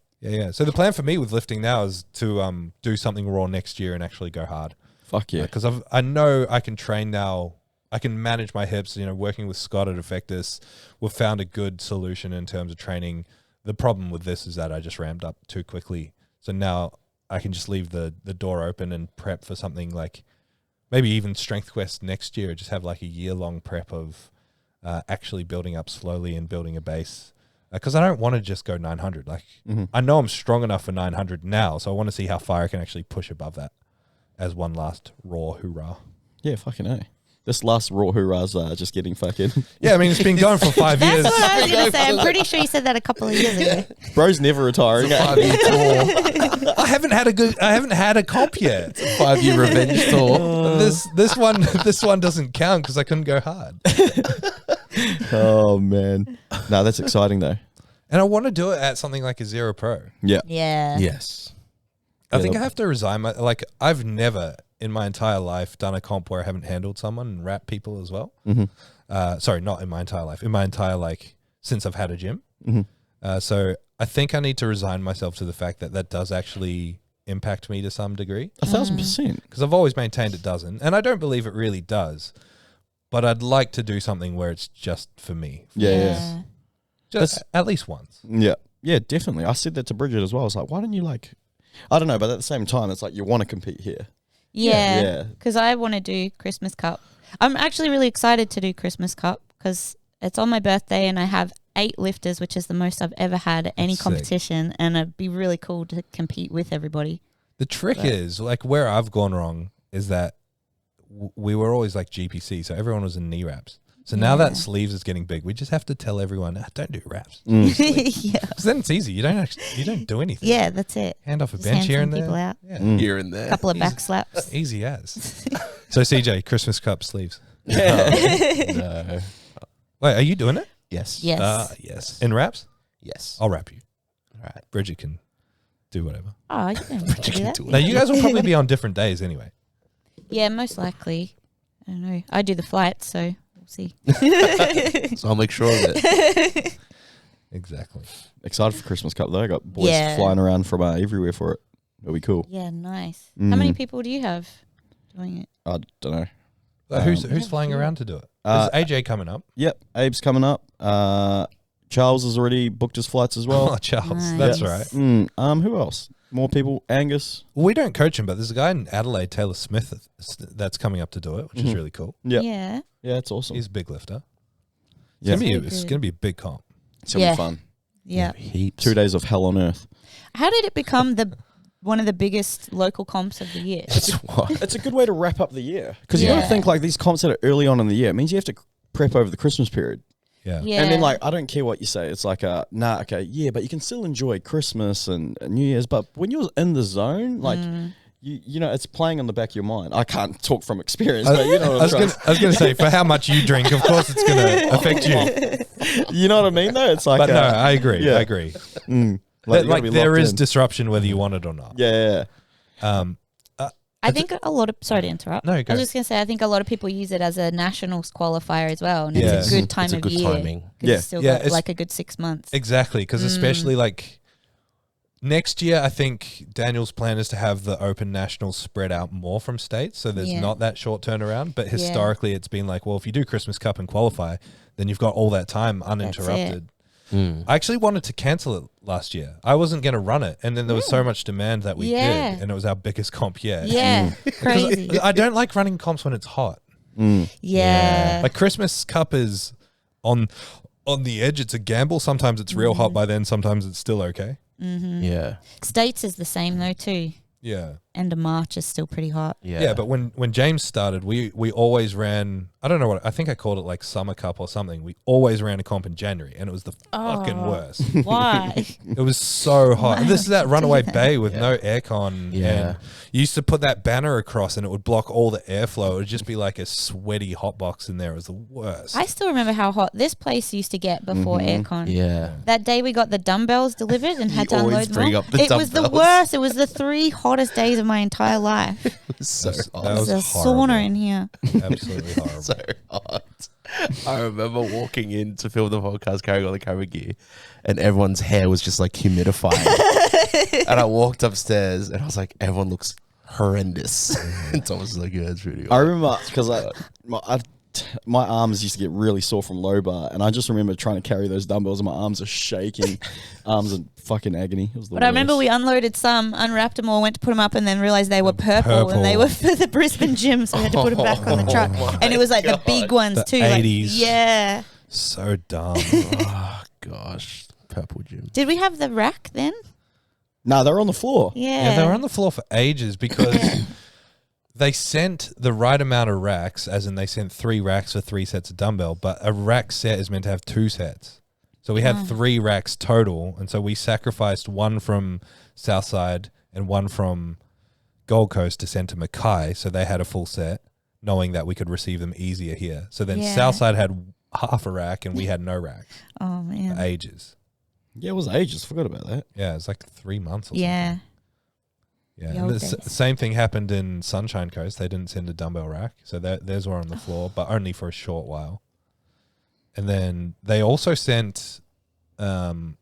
So the plan for me with lifting now is to do something raw next year and actually go hard. Fuck yeah. Because I know I can train now. I can manage my hips, you know, working with Scott at Effectus. We've found a good solution in terms of training. The problem with this is that I just ramped up too quickly. So now I can just leave the door open and prep for something like maybe even Strength Quest next year. Just have like a year-long prep of actually building up slowly and building a base. Because I don't want to just go 900. Like I know I'm strong enough for 900 now, so I want to see how far I can actually push above that as one last raw hoorah. Yeah, fucking A. This last raw hoorah's just getting fucking... Yeah, I mean, it's been going for 5 years. That's what I was going to say. I'm pretty sure you said that a couple of years ago. Bro's never retiring. It's a 5-year tour. I haven't had a comp yet. It's a 5-year revenge tour. This one doesn't count because I couldn't go hard. Oh, man. No, that's exciting, though. And I want to do it at something like a Zero Pro. Yeah. Yeah. Yes. I think I have to resign I've never in my entire life done a comp where I haven't handled someone and rap people as well. Sorry, not in my entire life. In my entire, since I've had a gym. So I think I need to resign myself to the fact that does actually impact me to some degree. 1,000%. Because I've always maintained it doesn't. And I don't believe it really does. But I'd like to do something where it's just for me. Yeah. Just at least once. Yeah. Yeah, definitely. I said that to Bridget as well. I was like, why don't you I don't know, but at the same time, it's like you want to compete here. Yeah. Because I want to do Christmas Cup. I'm actually really excited to do Christmas Cup because it's on my birthday and I have 8 lifters, which is the most I've ever had at any competition. And it'd be really cool to compete with everybody. The trick is, where I've gone wrong is that we were always GPC, so everyone was in knee wraps. So now that sleeves is getting big, we just have to tell everyone, don't do wraps. Yeah. Because then it's easy. You don't do anything. Yeah, that's it. Hand off a Just bench hand here some and people there. out. Yeah. Here and there. A couple of back slaps. Easy as. So CJ, Christmas Cup sleeves. No. Wait, are you doing it? Yes. Yes. Yes. In wraps? Yes. I'll wrap you. All right. Bridget can do whatever. Oh, you don't have to do that. Now, you guys will probably be on different days anyway. Yeah, most likely. I don't know. I do the flights, so we'll see. So I'll make sure of it. Exactly. Excited for Christmas Cup, though. I got boys flying around from everywhere for it. It'll be cool. Yeah, nice. How many people do you have doing it? I don't know. Who's flying around to do it? Is AJ coming up? Yep. Abe's coming up. Charles has already booked his flights as well. Oh, Charles. Nice. That's right. Who else? More people. Angus. Well, we don't coach him, but there's a guy in Adelaide, Taylor Smith, that's coming up to do it, which is really cool. Yep. Yeah. Yeah, it's awesome. He's a big lifter. Yeah. It's going to be a big comp. It's going to be fun. Yeah. Heaps. 2 days of hell on earth. How did it become one of the biggest local comps of the year? That's what. It's a good way to wrap up the year. Because you got to think these comps that are early on in the year, it means you have to prep over the Christmas period. Yeah. And then I don't care what you say. It's but you can still enjoy Christmas and New Year's. But when you're in the zone, you know, it's playing on the back of your mind. I can't talk from experience, but you know what I was going to say, for how much you drink, of course it's going to affect you. You know what I mean, though? It's But no, I agree. yeah. I agree. There is disruption whether you want it or not. Yeah. I think a lot of... Sorry to interrupt. No, I go. was just going to say, I think a lot of people use it as a nationals qualifier as well. And Yeah. it's a good time It's a of good year. timing. 'Cause Yeah. It's still Yeah, got it's- a good 6 months. Exactly, because especially next year, I think Daniel's plan is to have the Open Nationals spread out more from states, so there's not that short turnaround. But historically, it's been if you do Christmas Cup and qualify, then you've got all that time uninterrupted. I actually wanted to cancel it last year. I wasn't going to run it, and then there was so much demand that we did, and it was our biggest comp yet. Yeah, crazy. I don't like running comps when it's hot. Yeah. Christmas Cup is on the edge. It's a gamble. Sometimes it's real hot by then. Sometimes it's still okay. Yeah. States is the same though too. Yeah. End of March is still pretty hot. Yeah, but when James started, we always ran, I don't know what, I think I called it Summer Cup or something. We always ran a comp in January, and it was the fucking worst. Why? It was so hot. And this is that Runaway that? Bay with no aircon. Yeah. And you used to put that banner across and it would block all the airflow. It would just be like a sweaty hot box in there. It was the worst. I still remember how hot this place used to get before aircon. Yeah. That day we got the dumbbells delivered and had to always unload bring them. up the It was the dumbbells. worst. It was the 3 hottest days of my entire life. It was so That hot. It was was a horrible. sauna in here. Absolutely horrible. So hot. I remember walking in to film the podcast, carrying all the camera gear, and everyone's hair was just humidified. And I walked upstairs, and I was like, everyone looks horrendous. And Thomas was like, yeah, it's really hot. I remember because my arms used to get really sore from low bar, and I just remember trying to carry those dumbbells, and my arms are shaking, arms in fucking agony. It was the But I remember worst. we unloaded some, unwrapped them all, went to put them up, and then realized they were purple. And they were for the Brisbane gym, so we had to put them back on the truck. And it was like the big ones The too. 80s. Like, yeah. So dumb. Oh gosh, purple gym. Did we have the rack then? Nah, they were on the floor. Yeah. Yeah, they were on the floor for ages because they sent the right amount of racks, as in they sent 3 racks for 3 sets of dumbbell, but a rack set is meant to have 2 sets. So we had 3 racks total, and so we sacrificed one from Southside and one from Gold Coast to send to Mackay, so they had a full set, knowing that we could receive them easier here. So then Southside had half a rack and we had no rack Oh, man. for ages. Yeah, it was ages. Forgot about that. Yeah, it's like 3 months or Yeah. something. Yeah, The and old the days. same thing happened in Sunshine Coast. They didn't send a dumbbell rack, so theirs were on the floor, but only for a short while. And then they also sent the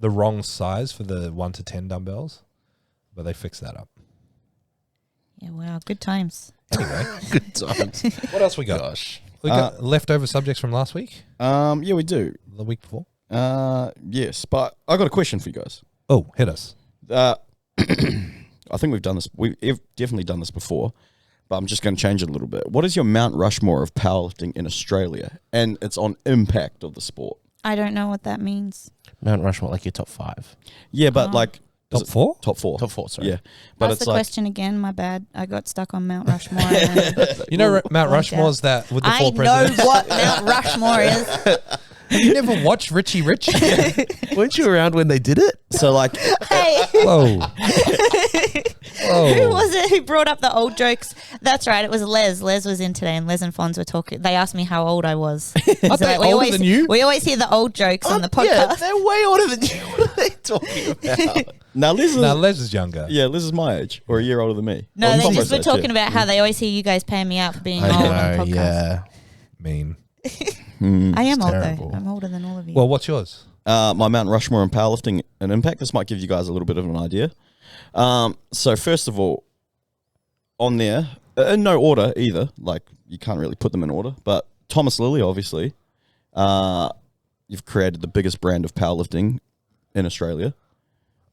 wrong size for the 1 to 10 dumbbells, but they fixed that up. Yeah, wow. Good times. Anyway, Good times. what else we got? Gosh. We got leftover subjects from last week, Yeah, we do. the week before. Yes, but I got a question for you guys. Oh, hit us. I think we've done this. We've definitely done this before, but I'm just going to change it a little bit. What is your Mount Rushmore of powerlifting in Australia? And it's on impact of the sport. I don't know what that means. Mount Rushmore, like your top 5. Yeah, but like is Top it 4? top 4. Top 4, sorry. Yeah, but Ask it's the like question again. My bad. I got stuck on Mount Rushmore. and You know, Mount Blanked Rushmore's that with the I 4 know presidents. what Mount Rushmore is. You never watched Richie Rich? Weren't you around when they did it? so like Hey. Whoa. Who was it who brought up the old jokes? That's right. It was Les. Les was in today, and Les and Fonz were talking. They asked me how old I was. Are they older than you? We always hear the old jokes on the podcast. Yeah, they're way older than you. What are they talking about? now Liz is No, Les is younger. yeah, Liz is my age or a year older than me. No, Well, they Tom just were was talking age, about how they always hear you guys paying me out for being I old on the know, podcast. yeah. Mean. I am old terrible. though. I'm older than all of you. Well, what's yours? My Mount Rushmore and powerlifting and impact. This might give you guys a little bit of an idea. So first of all, on there, in no order either. Like you can't really put them in order. But Thomas Lilley, obviously, you've created the biggest brand of powerlifting in Australia.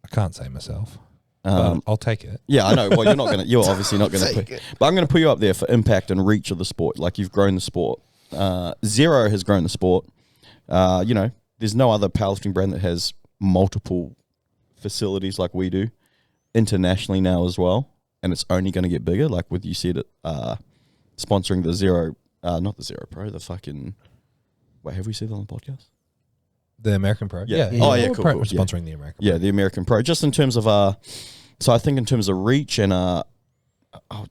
I can't say myself. But I'll take it. Yeah, I know. Well, you're not gonna. You're obviously not gonna. Take Put, it. but I'm gonna put you up there for impact and reach of the sport. Like you've grown the sport. Zero has grown the sport. You know, there's no other powerlifting brand that has multiple facilities like we do internationally now as well, and it's only going to get bigger. Like with you said it, sponsoring the Zero, not the Zero Pro, the fucking. Wait, have we said that on the podcast? The American Pro? Yeah. Oh, yeah, We're cool, pro- cool, yeah. Sponsoring the American Yeah, the American Pro. Just in terms of so I think in terms of reach and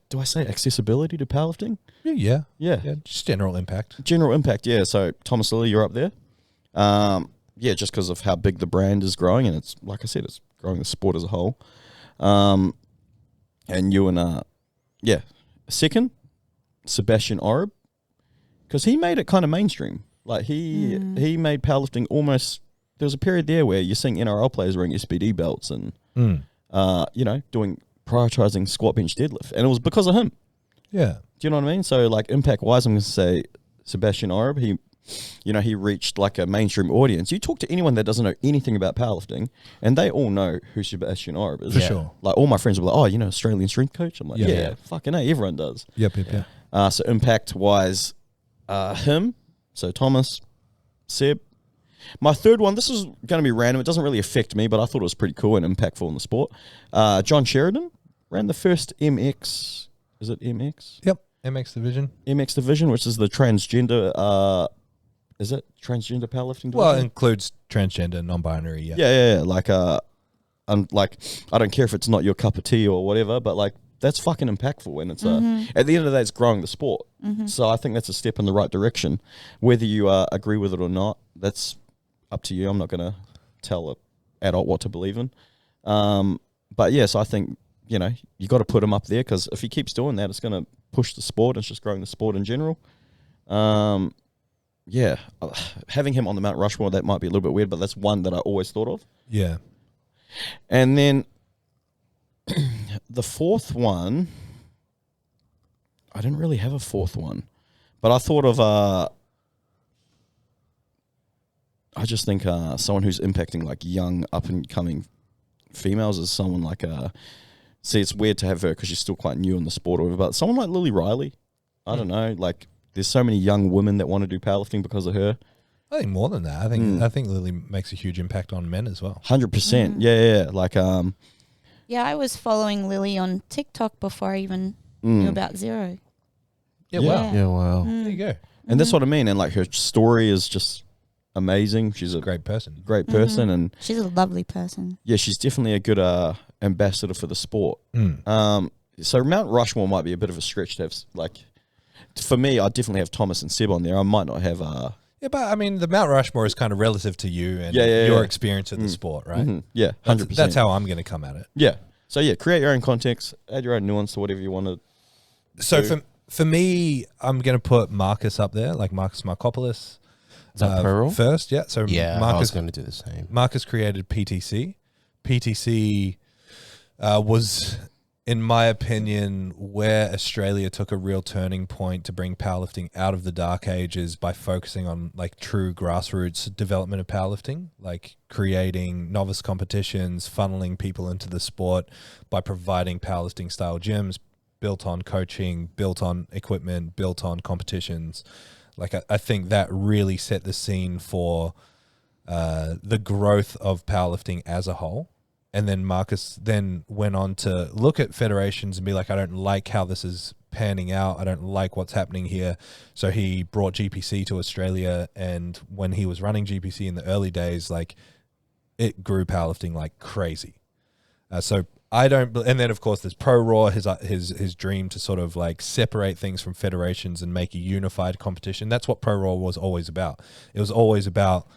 do I say accessibility to powerlifting? Pro. Yeah. Yeah. Yeah, just general impact. General impact, yeah. So Thomas Lilley, you're up there. Yeah, just because of how big the brand is growing, and it's like I said, it's growing the sport as a whole. And you and yeah, second, Sebastian Oreb, because he made it kind of mainstream. Like he made powerlifting almost. There was a period there where you're seeing NRL players wearing SBD belts and you know, prioritizing squat, bench, deadlift, and it was because of him. Yeah. Do you know what I mean? So like impact wise, I'm going to say Sebastian Oreb. He reached like a mainstream audience. You talk to anyone that doesn't know anything about powerlifting, and they all know who Sebastian Oreb is. For sure. Like all my friends were like, "Oh, you know, Australian strength coach." I'm like, Yeah. "Yeah, fucking A, everyone does." Yep. So impact wise, him. So Thomas, Seb. My third one. This is going to be random. It doesn't really affect me, but I thought it was pretty cool and impactful in the sport. John Sheridan ran the first MX. Is it MX? Yep. MX division. MX division, which is the transgender. Is it transgender powerlifting division? Well, it includes transgender, non-binary. Yeah. yeah. Like, like I don't care if it's not your cup of tea or whatever, but like that's fucking impactful, and it's at the end of the day, it's growing the sport. So I think that's a step in the right direction. Whether you agree with it or not, that's up to you. I'm not going to tell an adult what to believe in. But yes, I think you got to put him up there because if he keeps doing that, it's going to push the sport. It's just growing the sport in general. Yeah, having him on the Mount Rushmore, that might be a little bit weird, but that's one that I always thought of. Yeah. And then the fourth one, I didn't really have a fourth one, But I thought of I just think someone who's impacting like young up and coming females is someone like see, it's weird to have her because she's still quite new in the sport or whatever, but someone like Lilley Riley. I don't know, like there's so many young women that want to do powerlifting because of her. I think more than that. I think Lilley makes a huge impact on men as well. 100%. Yeah. Like yeah, I was following Lilley on TikTok before I even knew about Zero. Yeah, wow. Yeah, wow. There you go. and that's what I mean. And like her story is just amazing. She's a Great person. great person, and She's a lovely person. yeah, she's definitely a good ambassador for the sport. Mm. So Mount Rushmore might be a bit of a stretch to have. Like, for me, I definitely have Thomas and Seb on there. I might not have. Yeah, but I mean, the Mount Rushmore is kind of relative to you and Yeah, your experience of the sport, right? Yeah, 100%. That's how I'm going to come at it. Yeah. So yeah, create your own context, add your own nuance to whatever you want to. So for me, I'm going to put Marcus up there, like Marcus Markopoulos. Is that pro roll? First, yeah. So Yeah, I was Marcus going to do the same. Marcus created PTC. PTC was, in my opinion, where Australia took a real turning point to bring powerlifting out of the dark ages by focusing on like true grassroots development of powerlifting, like creating novice competitions, funneling people into the sport by providing powerlifting style gyms built on coaching, built on equipment, built on competitions. Like I think that really set the scene for the growth of powerlifting as a whole. And then Marcus then went on to look at federations and be like, I don't like how this is panning out. I don't like what's happening here. So he brought GPC to Australia. And when he was running GPC in the early days, like it grew powerlifting like crazy. So I don't, and then of course there's Pro Raw, his dream to sort of like separate things from federations and make a unified competition. That's what Pro Raw was always about. It was always about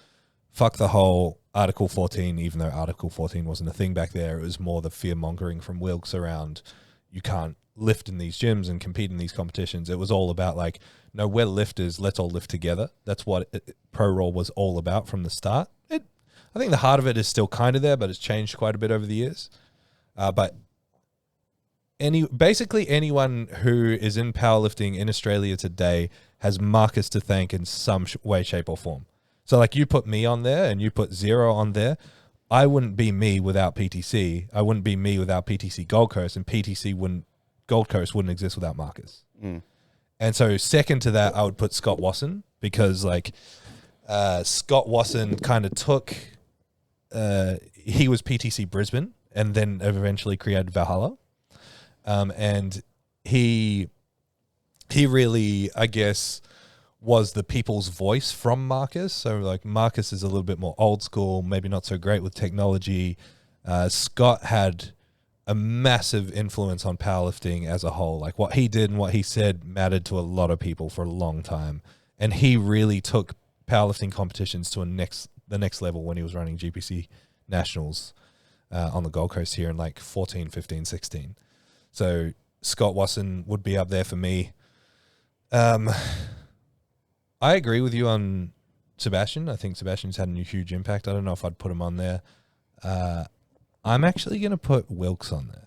fuck the whole Article 14, even though Article 14 wasn't a thing back there. It was more the fear mongering from Wilkes around you can't lift in these gyms and compete in these competitions. It was all about like, no, we're lifters, let's all lift together. That's what Pro Raw was all about from the start. I think the heart of it is still kind of there, but it's changed quite a bit over the years. But basically anyone who is in powerlifting in Australia today has Marcus to thank in some way, shape, or form. So like you put me on there and you put Zero on there, I wouldn't be me without PTC. I wouldn't be me without PTC Gold Coast, and Gold Coast wouldn't exist without Marcus. And so second to that, I would put Scott Wasson, because like Scott Wasson kind of took he was PTC Brisbane and then eventually created Valhalla. And he really, I guess, was the people's voice from Marcus. So like Marcus is a little bit more old school, maybe not so great with technology. Scott had a massive influence on powerlifting as a whole. Like what he did and what he said mattered to a lot of people for a long time. And he really took powerlifting competitions to the next level when he was running GPC Nationals on the Gold Coast here in like 14, 15, 16. So Scott Wasson would be up there for me. I agree with you on Sebastian. I think Sebastian's had a huge impact. I don't know if I'd put him on there. I'm actually going to put Wilkes on there.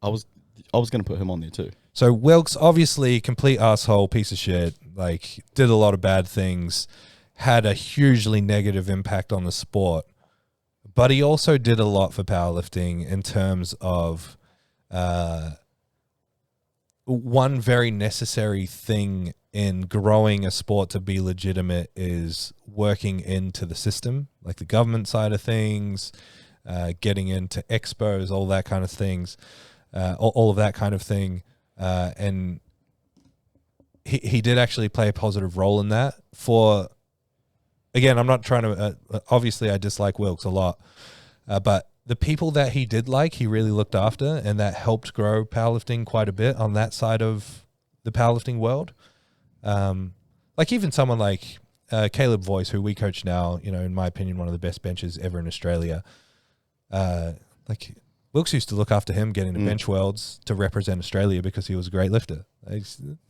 I was going to put him on there too. So Wilkes, obviously, complete asshole, piece of shit, like did a lot of bad things, had a hugely negative impact on the sport, but he also did a lot for powerlifting in terms of one very necessary thing in growing a sport to be legitimate is working into the system, like the government side of things, getting into expos, all that kind of things, all of that kind of thing. And he did actually play a positive role in that. Again, I'm not trying to, obviously I dislike Wilkes a lot, but the people that he did like, he really looked after, and that helped grow powerlifting quite a bit on that side of the powerlifting world. Like even someone like Caleb Voice, who we coach now, in my opinion, one of the best benches ever in Australia. Like Wilkes used to look after him getting to bench worlds to represent Australia because he was a great lifter.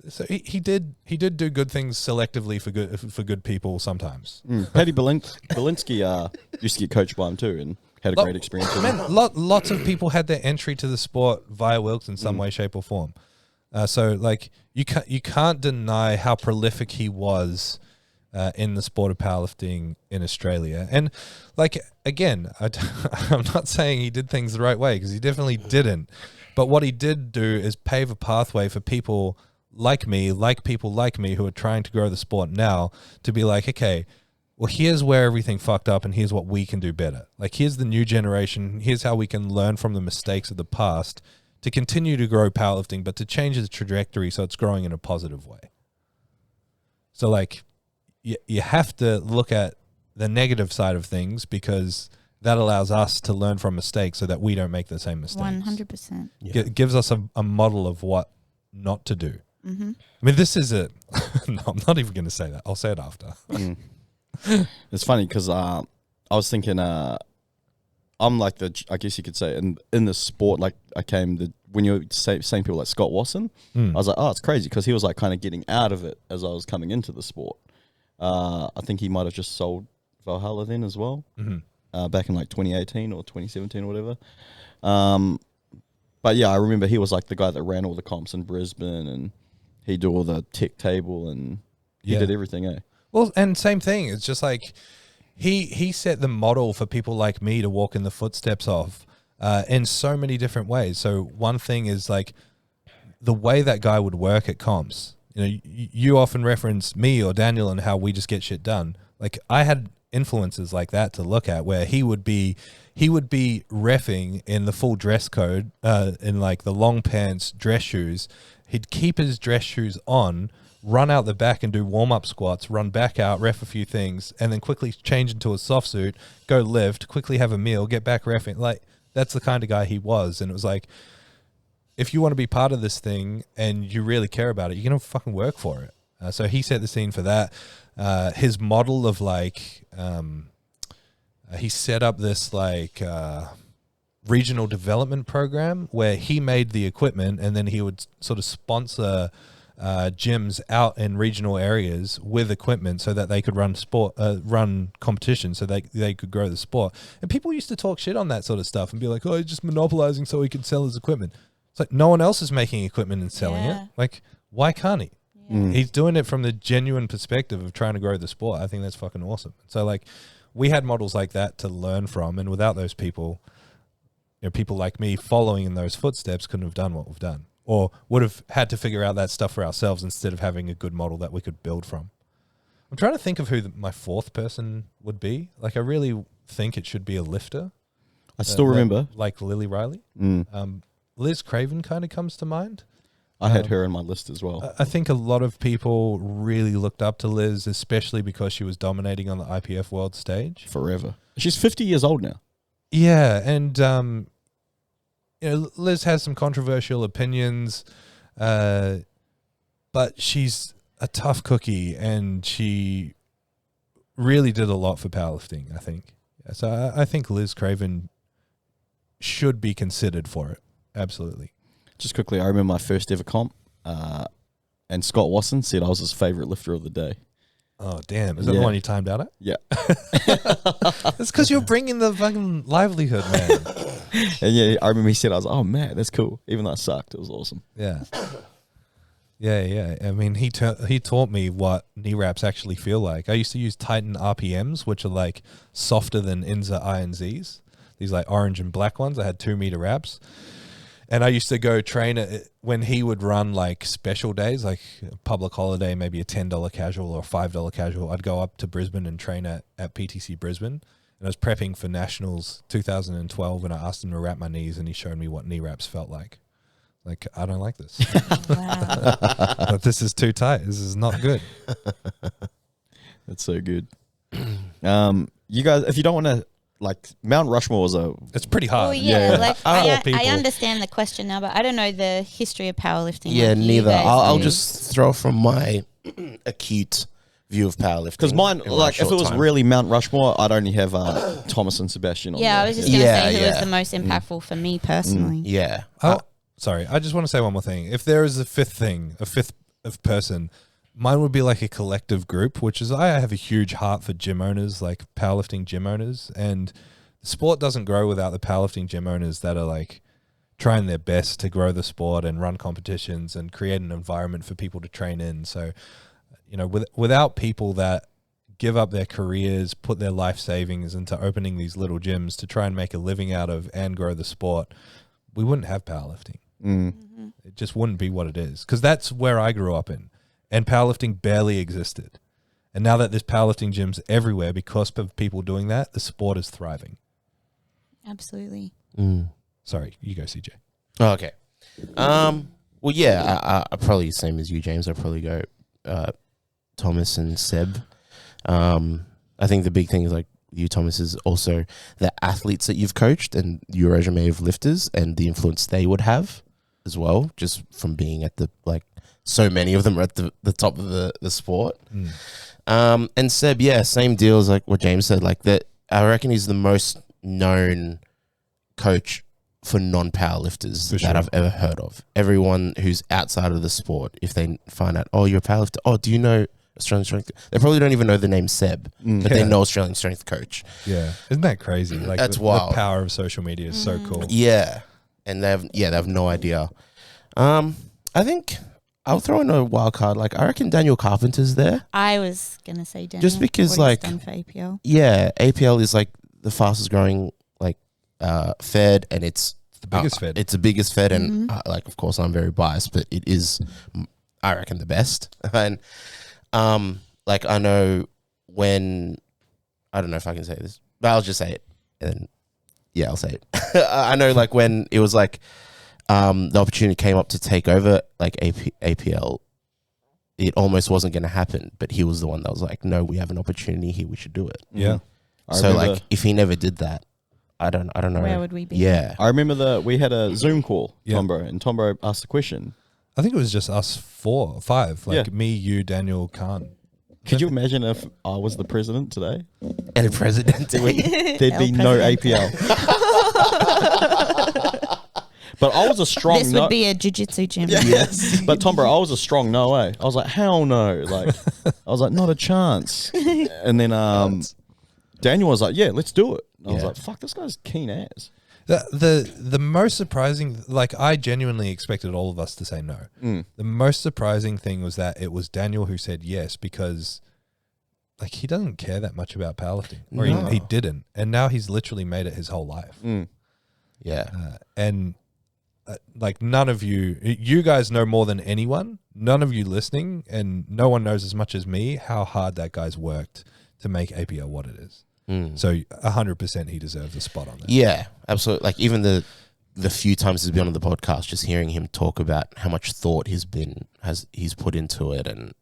So he did do good things selectively for good people sometimes. Paddy Belinsky used to get coached by him too and had a great experience with him. Lots of people had their entry to the sport via Wilkes in some way, shape or form. So like you can't deny how prolific he was in the sport of powerlifting in Australia. And like, again, I'm not saying he did things the right way, because he definitely didn't. But what he did do is pave a pathway for people like me, who are trying to grow the sport now, to be like, okay, well, here's where everything fucked up and here's what we can do better. Like, here's the new generation. Here's how we can learn from the mistakes of the past to continue to grow powerlifting, but to change the trajectory so it's growing in a positive way. So like, you have to look at the negative side of things, because that allows us to learn from mistakes so that we don't make the same mistakes. 100%. It gives us a model of what not to do. Mm-hmm. I mean, this is no, I'm not even going to say that. I'll say it after. It's funny because I was thinking, I'm like I guess you could say, in the sport, like when you're saying people like Scott Wasson, I was like, oh, it's crazy, because he was like kind of getting out of it as I was coming into the sport. I think he might have just sold Valhalla then as well, back in like 2018 or 2017 or whatever. But yeah, I remember he was like the guy that ran all the comps in Brisbane, and he'd do all the tech table, and he did everything, eh? Well, and same thing. It's just like he set the model for people like me to walk in the footsteps of in so many different ways. So one thing is like the way that guy would work at comps. You know, you often reference me or Daniel and how we just get shit done. Like, I had influences like that to look at, where he would be reffing in the full dress code, in like the long pants, dress shoes. He'd keep his dress shoes on, run out the back and do warm-up squats, run back out, ref a few things, and then quickly change into a soft suit, go lift, quickly have a meal, get back reffing. Like, that's the kind of guy he was. And it was like, if you want to be part of this thing and you really care about it, you're going to fucking work for it. So he set the scene for that. His model of like, he set up this like regional development program where he made the equipment, and then he would sort of sponsor gyms out in regional areas with equipment so that they could run competition, so they could grow the sport. And people used to talk shit on that sort of stuff and be like, oh, he's just monopolizing so he could sell his equipment. It's like, no one else is making equipment and selling it. Like, why can't he? He's doing it from the genuine perspective of trying to grow the sport. I think that's fucking awesome. So like, we had models like that to learn from, and without those people, you know, people like me following in those footsteps couldn't have done what we've done, or would have had to figure out that stuff for ourselves instead of having a good model that we could build from. I'm trying to think of who my fourth person would be. Like, I really think it should be a lifter. I still remember. Like Lilley Riley. Liz Craven kind of comes to mind. I had her in my list as well. I think a lot of people really looked up to Liz, especially because she was dominating on the IPF world stage. Forever. She's 50 years old now. Yeah, and you know, Liz has some controversial opinions, but she's a tough cookie, and she really did a lot for powerlifting, I think. So I think Liz Craven should be considered for it. Absolutely. Just quickly, I remember my first ever comp, and Scott Wasson said I was his favourite lifter of the day. Oh, damn. Is that the one you timed out at? Yeah. It's because you're bringing the fucking livelihood, man. And yeah, I remember he said, I was like, oh, man, that's cool. Even though I sucked, it was awesome. Yeah. Yeah. I mean, he taught me what knee wraps actually feel like. I used to use Titan RPMs, which are like softer than INZA INZs. These like orange and black ones. I had 2 meter wraps. And I used to go train it when he would run like special days, like a public holiday, maybe a $10 casual or a $5 casual. I'd go up to Brisbane and train at PTC Brisbane. And I was prepping for Nationals 2012, and I asked him to wrap my knees, and he showed me what knee wraps felt like. Like, I don't like this. But this is too tight. This is not good. That's so good. You guys, if you don't want to, like, Mount Rushmore is it's pretty hard. Oh yeah, like people. I understand the question now, but I don't know the history of powerlifting. Yeah, like neither. I'll do. just throw from my acute view of powerlifting. because mine, in my like, if it short was time. really Mount Rushmore, I'd only have Thomas and Sebastian on Yeah, there. I was just going to say who Yeah. was the most impactful for me personally. Yeah. Oh, sorry. I just want to say one more thing. If there is a fifth of person, mine would be like a collective group, which is I have a huge heart for gym owners, like powerlifting gym owners, and the sport doesn't grow without the powerlifting gym owners that are like trying their best to grow the sport and run competitions and create an environment for people to train in. So, without people that give up their careers, put their life savings into opening these little gyms to try and make a living out of and grow the sport, we wouldn't have powerlifting. It just wouldn't be what it is, because that's where I grew up in, and powerlifting barely existed. And now that there's powerlifting gyms everywhere because of people doing that, the sport is thriving. Absolutely. Sorry, you go, CJ. Oh, okay. Well, yeah, I probably same as you, James. I'd probably go Thomas and Seb. I think the big thing is like you, Thomas, is also the athletes that you've coached and your resume of lifters and the influence they would have as well, just from being at the, like, so many of them are at the top of the sport. And Seb, yeah, same deal as like what James said, like that. I reckon he's the most known coach for non-powerlifters that I've ever heard of. Everyone who's outside of the sport, if they find out, oh, you're a powerlifter, oh, do you know Australian strength? They probably don't even know the name Seb, but they know Australian strength coach. Yeah, isn't that crazy? Like that's wild. The power of social media is so cool. Yeah, and they have no idea. I think I'll throw in a wild card. Like, I reckon Daniel Carpenter's there. I was gonna say Daniel, just because, what like, he's done for APL. Yeah, APL is like the fastest growing fed, and it's the biggest fed. It's the biggest fed, and like, of course, I'm very biased, but it is, I reckon, the best. And like, I know when, I don't know if I can say this, but I'll just say it, and yeah, I'll say it. I know, like, when it was like the opportunity came up to take over like APL, it almost wasn't going to happen, but he was the one that was like, no, we have an opportunity here, we should do it. Yeah. So like, if he never did that, I don't know. Where would we be? Yeah. I remember we had a Zoom call, Tombo, and Tombo asked the question. I think it was just us 4 or 5, like me, you, Daniel, Khan. Could you imagine if I was the president today? And president, there'd be no APL. But I was a strong This would be a jiu-jitsu gym. Yes. But Tom, bro, I was a strong no way. I was like, hell no. Like, I was like, not a chance. And then Daniel was like, yeah, let's do it. And I was like, fuck, this guy's keen ass. The most surprising, like, I genuinely expected all of us to say no. The most surprising thing was that it was Daniel who said yes, because like, he doesn't care that much about powerlifting, or he didn't, and now he's literally made it his whole life. And like, none of you guys know more than anyone, none of you listening, and no one knows as much as me how hard that guy's worked to make APL what it is. So 100% he deserves a spot on there. Yeah, absolutely. Like, even the few times he's been on the podcast, just hearing him talk about how much thought he's put into it, and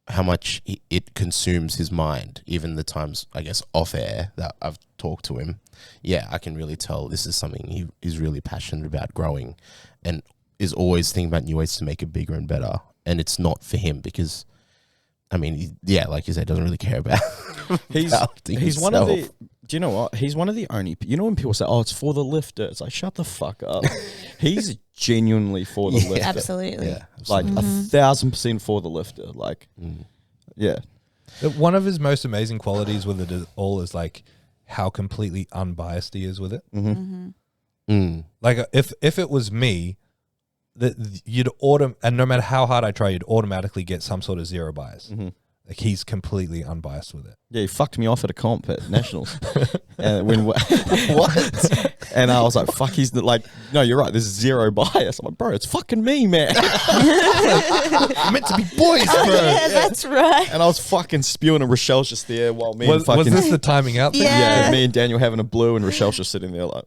how much it consumes his mind. Even the times, I guess, off air that I've talked to him, I can really tell this is something he is really passionate about growing, and is always thinking about new ways to make it bigger and better. And it's not for him because, I mean, like you said, doesn't really care about. He's one of the. Do you know what? He's one of the only. You know when people say, "Oh, it's for the lifter," it's like, shut the fuck up. He's genuinely for the lifter. Absolutely. Yeah, like 1,000% for the lifter. Like, One of his most amazing qualities with it all is like how completely unbiased he is with it. Like, if it was me, that you'd and no matter how hard I try, you'd automatically get some sort of zero bias. Like, he's completely unbiased with it. Yeah, he fucked me off at a comp at Nationals. And what? And I was like, fuck, he's like, no, you're right, there's zero bias. I'm like, bro, it's fucking me, man. We're meant to be boys, bro. Yeah, that's right. And I was fucking spewing, and Rochelle's just there while me and fucking... Was this the timing out thing? Yeah. Me and Daniel having a blue, and Rochelle's just sitting there like...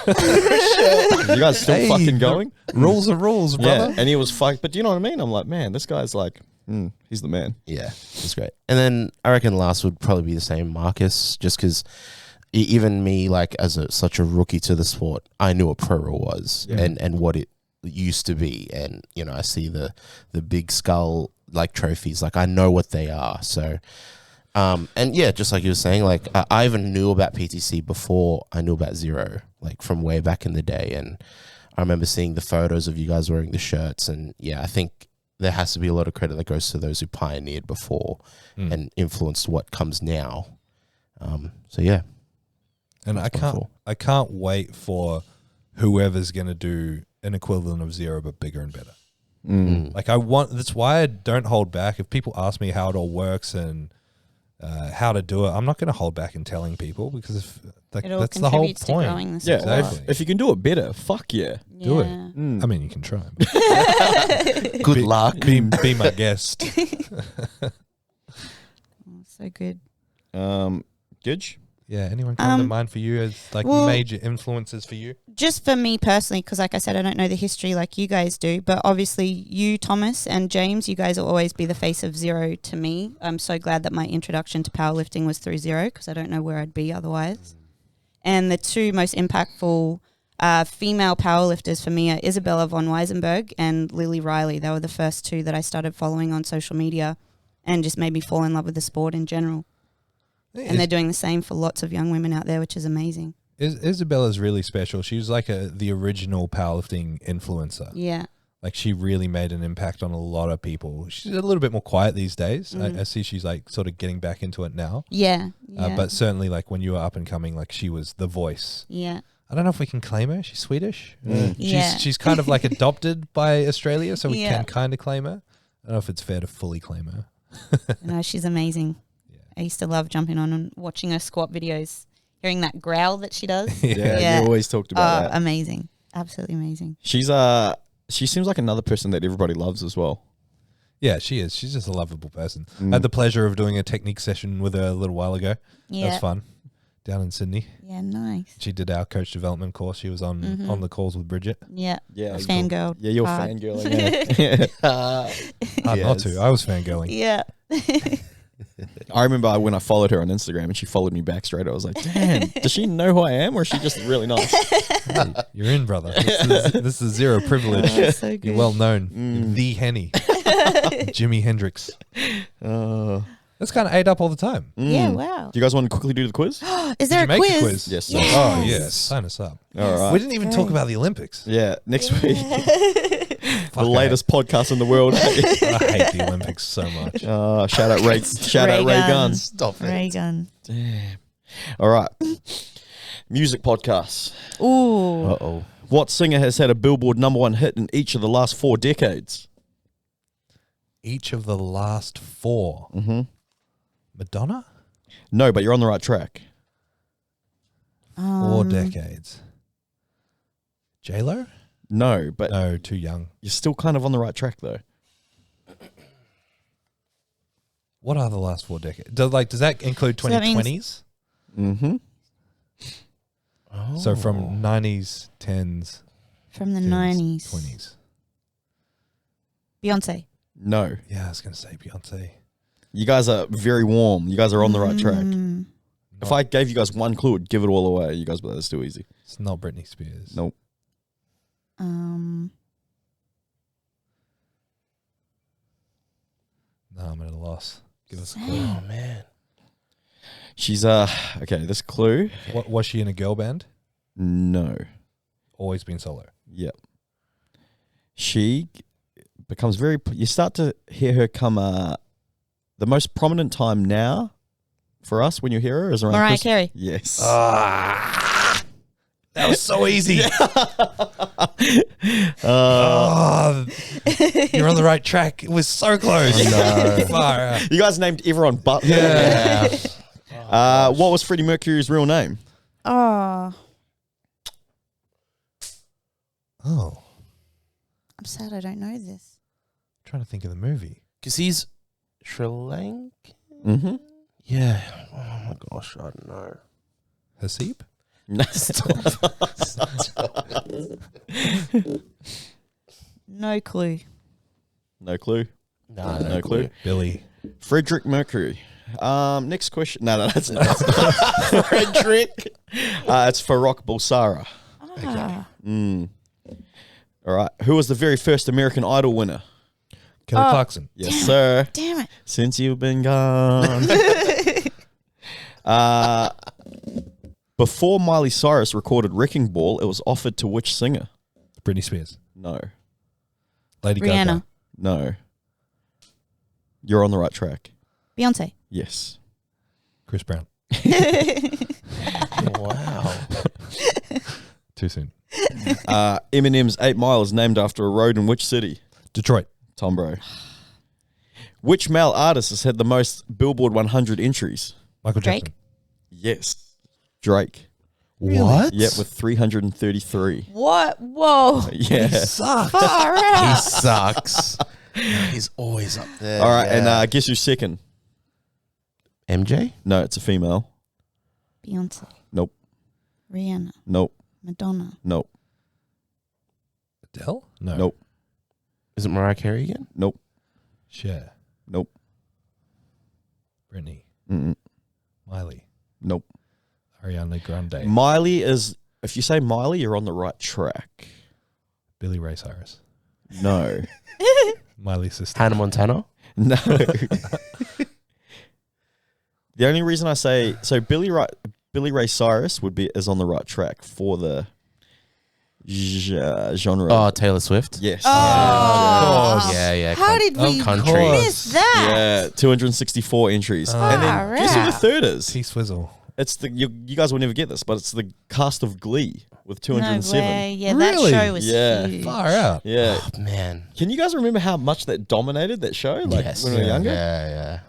You guys still fucking going? Rules are rules, brother. Yeah, and he was fucked. But do you know what I mean? I'm like, man, this guy's like... he's the man. Yeah, that's great. And then I reckon last would probably be the same, Marcus, just because even me, like, as such a rookie to the sport, I knew what pro roll was and what it used to be. And, you know, I see the big skull, like, trophies. Like, I know what they are. So, and yeah, just like you were saying, like, I even knew about PTC before I knew about Zero, like, from way back in the day. And I remember seeing the photos of you guys wearing the shirts. And yeah, I think there has to be a lot of credit that goes to those who pioneered before and influenced what comes now. So yeah. And I can't wait for whoever's going to do an equivalent of Zero but bigger and better. Mm. That's why I don't hold back. If people ask me how it all works and how to do it, I'm not going to hold back in telling people, because It all that's the whole contributes to point. growing the Yeah, sport. exactly. If you can do it better, fuck yeah. Do it. Yeah. Mm. I mean, you can try. Good luck. Be my guest. Oh, so good. Gidge? Yeah, anyone come to Um, mind for you as well- major influences for you? Just for me personally, because like I said, I don't know the history like you guys do, but obviously you, Thomas, and James, you guys will always be the face of Zero to me. I'm so glad that my introduction to powerlifting was through Zero, because I don't know where I'd be otherwise. And the two most impactful female powerlifters for me are Isabella von Weisenberg and Lilley Riley. They were the first two that I started following on social media and just made me fall in love with the sport in general. And they're doing the same for lots of young women out there, which is amazing. Isabella's really special. She was like the original powerlifting influencer. Yeah. Like, she really made an impact on a lot of people. She's a little bit more quiet these days. Mm. I see she's like sort of getting back into it now. Yeah. But certainly, like, when you were up and coming, like, she was the voice. Yeah. I don't know if we can claim her. She's Swedish. Mm. Yeah. She's kind of like adopted by Australia, so we Yeah. can kind of claim her. I don't know if it's fair to fully claim her. No, she's amazing. Yeah. I used to love jumping on and watching her squat videos, hearing that growl that she does. Yeah, Yeah. you always talked about that. Amazing. Absolutely amazing. She seems like another person that everybody loves as well. Yeah, she is. She's just a lovable person. Mm. I had the pleasure of doing a technique session with her a little while ago. That Yeah. was fun. Down in Sydney. Yeah, nice. She did our coach development course. She was on the calls with Bridget. Yeah. Yeah, Fangirl. Yeah, you're hard. fangirling. Yeah. Hard not to. I was fangirling. Yeah. I remember when I followed her on Instagram and she followed me back straight. I was like, damn, does she know who I am, or is she just really nice? Hey, you're in, brother. This is Zero privilege. Oh, so good. You're well known. Mm. The Henny. Jimi Hendrix. Uh, That's kind of ate up all the time. Yeah, mm. wow. Do you guys want to quickly do the quiz? Is there Did a you make quiz? the quiz? Yes. Oh, Yes. yeah. Sign us up. All right. We didn't even talk great. about the Olympics. Yeah, next week, the Fuck, latest podcast in the world. I hate the Olympics so much. Shout out Ray. Shout out Ray Ray Gun. Gun. Stop it. Ray gun. Damn. All right. Music podcasts. Ooh. Uh-oh. What singer has had a Billboard #1 hit in each of the last 4 decades? Each of the last 4. Mm-hmm. Madonna? No, but you're on the right track. 4 decades. J-Lo? No, but No, too young. you're still kind of on the right track, though. What are the last 4 decades? Does that include So that means- 2020s? Mm-hmm. Oh. So from 90s, 10s, From the 10s, 90s. 20s. No. Beyonce. Yeah, I was going to say Beyonce. You guys are very warm. You guys are on the right track. Mm. If I gave you guys one clue, it'd give it all away. You guys, but that's too easy. It's not Britney Spears. Nope. Um, No, I'm at a loss. Give us a clue. Oh, man. She's okay. This clue. What, was she in a girl band? No. Always been solo. Yep. She becomes very. You start to hear her come. The most prominent time now for us when you hear her is around. Mariah Christ- Carey. Yes. That was so easy. Uh, You're on the right track. It was so close. No. Far out. you guys named everyone but her. Yeah. What was Freddie Mercury's real name? Oh, Oh, I'm sad I don't know this. trying to think of the movie. Because he's Sri Lankan? Mm-hmm. Yeah. Oh, my gosh. I don't know. Hasib? No clue. No clue. No clue. Billy. Frederick Mercury. Next question. No, that's not. Frederick. It's Farrokh Bulsara. Ah. All right. Who was the very first American Idol winner? Kelly Oh. Clarkson. Yes, sir. Damn it. Since you've been gone. Before Miley Cyrus recorded Wrecking Ball, it was offered to which singer? Britney Spears. No. Lady Rihanna. Gaga. No. You're on the right track. Beyonce. Yes. Chris Brown. Wow. Too soon. Eminem's 8 Mile is named after a road in which city? Detroit. Tom Bro. Which male artist has had the most Billboard 100 entries? Michael Drake? Jackson. Yes. Drake. What? Yep, with 333. What? Whoa. Yeah. Sucks. Far He out. sucks. He's always up there. All right, and guess who's second? MJ? No, it's a female. Beyonce. Nope. Rihanna. Nope. Madonna. Nope. Adele? No. Nope. Is it Mariah Carey again? Nope. Cher. Nope. Britney. Mm-mm. Miley. Nope. Ariana Grande. Miley is, if you say Miley, you're on the right track. Billy Ray Cyrus. No. Miley's sister. Hannah Montana? No. The only reason I say, so Billy Ray Cyrus is on the right track for the genre. Oh, Taylor Swift? Yes. Oh. Yeah. How did we country. miss that? Yeah, 264 entries. And then guess who the third is? T-Swizzle. It's the you guys will never get this, but it's the cast of Glee with 207. No way. Yeah, Really? that show was Yeah. huge. Far out. Yeah. Oh, man. Can you guys remember how much that dominated that show? Like Yes. when we were younger? Yeah.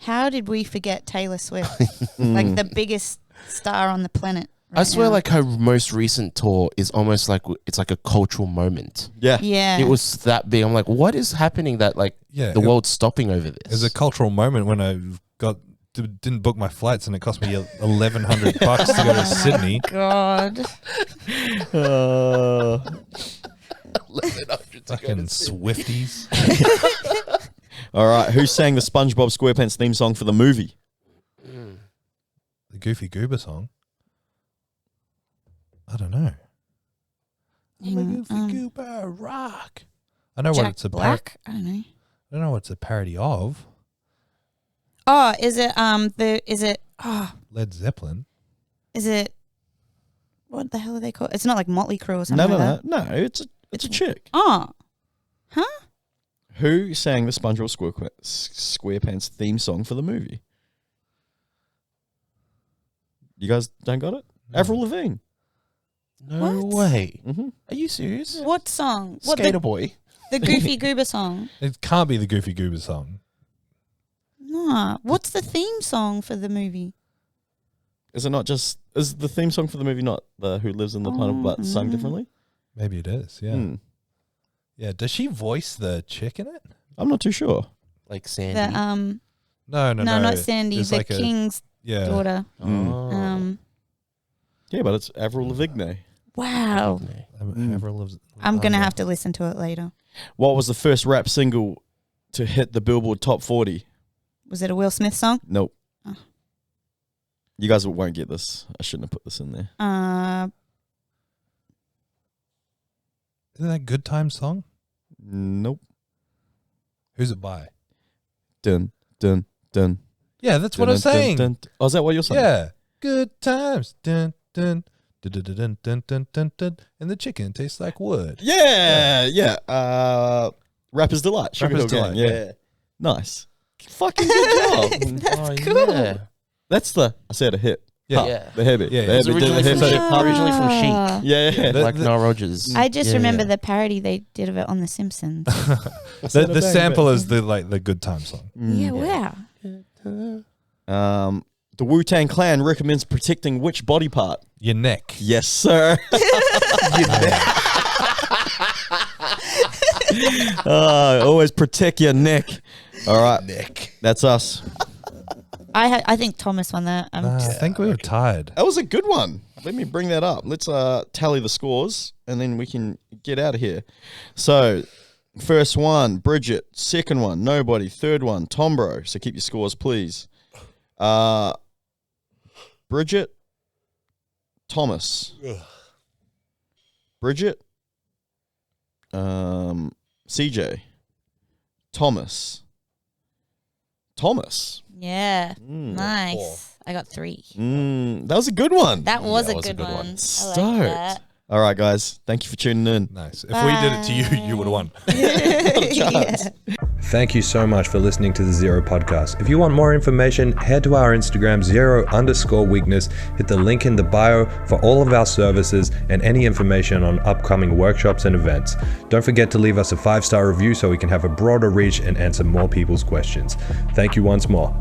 How did we forget Taylor Swift? Like the biggest star on the planet. I right swear, now. like, her most recent tour is almost like it's like a cultural moment. Yeah. Yeah. It was that big. I'm like, what is happening that, like, Yeah, the world's stopping over this? It was a cultural moment when I didn't book my flights and it cost me $1,100 to go to Sydney. God. Fucking Swifties. All right. Who sang the SpongeBob SquarePants theme song for the movie? The Goofy Goober song. I don't know. Goober rock. I know Jack what it's a Black? I don't know. I don't know what it's a parody of. Oh, is it Led Zeppelin. what the hell are they called? It's not like Motley Crue or something No. like that. No, it's a chick. Oh. Who sang the SpongeBob SquarePants theme song for the movie? You guys don't got it? Avril Lavigne. No What? way. Mm-hmm. Are you serious? What song? What Skater Boy. the Goofy Goober song? It can't be the Goofy Goober song. Nah. What's the theme song for the movie? Is the theme song for the movie not the Who Lives in the Planet but sung differently? Maybe it is, yeah. Hmm. Yeah, does she voice the chick in it? I'm not too sure. Like Sandy. The No. no, not Sandy. There's The like King's yeah. daughter. Oh. Yeah, but it's Avril Lavigne. Wow. Avril lives. I'm gonna have to listen to it later. What was the first rap single to hit the Billboard Top 40? Was it a Will Smith song? Nope. Oh. You guys won't get this. I shouldn't have put this in there. Isn't that a Good Time song? Nope. Who's it by? Dun, dun, dun. Yeah, that's what I was dun, saying. dun, dun. Oh, is that what you're saying? Yeah. Good times. Dun, dun, dun, dun, dun, dun, dun, dun, dun, and the chicken tastes like wood. Yeah. Rapper's Delight. Sugar Rapper's Hill Gang. Delight, Yeah. Nice. Fucking good job. That's cool. Yeah. That's I said a hit. Yeah. Huh. Yeah. The habit. Yeah, The it was habit did originally the from habit. Chic. Originally from Chic. Ah. Yeah. Like Nile Rodgers. I just Yeah, remember yeah. the parody they did of it on The Simpsons. The sample is the Good Time song. Yeah, wow. The Wu-Tang Clan recommends protecting which body part? Your neck. Yes, sir. Always protect your neck. All right. Nick. That's us. I think Thomas won that. I think we were tied. That was a good one. Let me bring that up. Let's tally the scores, and then we can get out of here. So, first one, Bridget. Second one, nobody. Third one, Tombro. So keep your scores, please. Bridget, Thomas. Bridget, CJ, Thomas. Yeah. Nice. I got 3. That was a good one. That was that a was a good good one. one. I like Stoked. that. All right, guys. Thank you for tuning in. Nice. If we did it to you, you would have won. Yeah. thank you so much for listening to the Zero Podcast. If you want more information, head to our Instagram, @zero_weakness. Hit the link in the bio for all of our services and any information on upcoming workshops and events. Don't forget to leave us a 5-star review so we can have a broader reach and answer more people's questions. Thank you once more.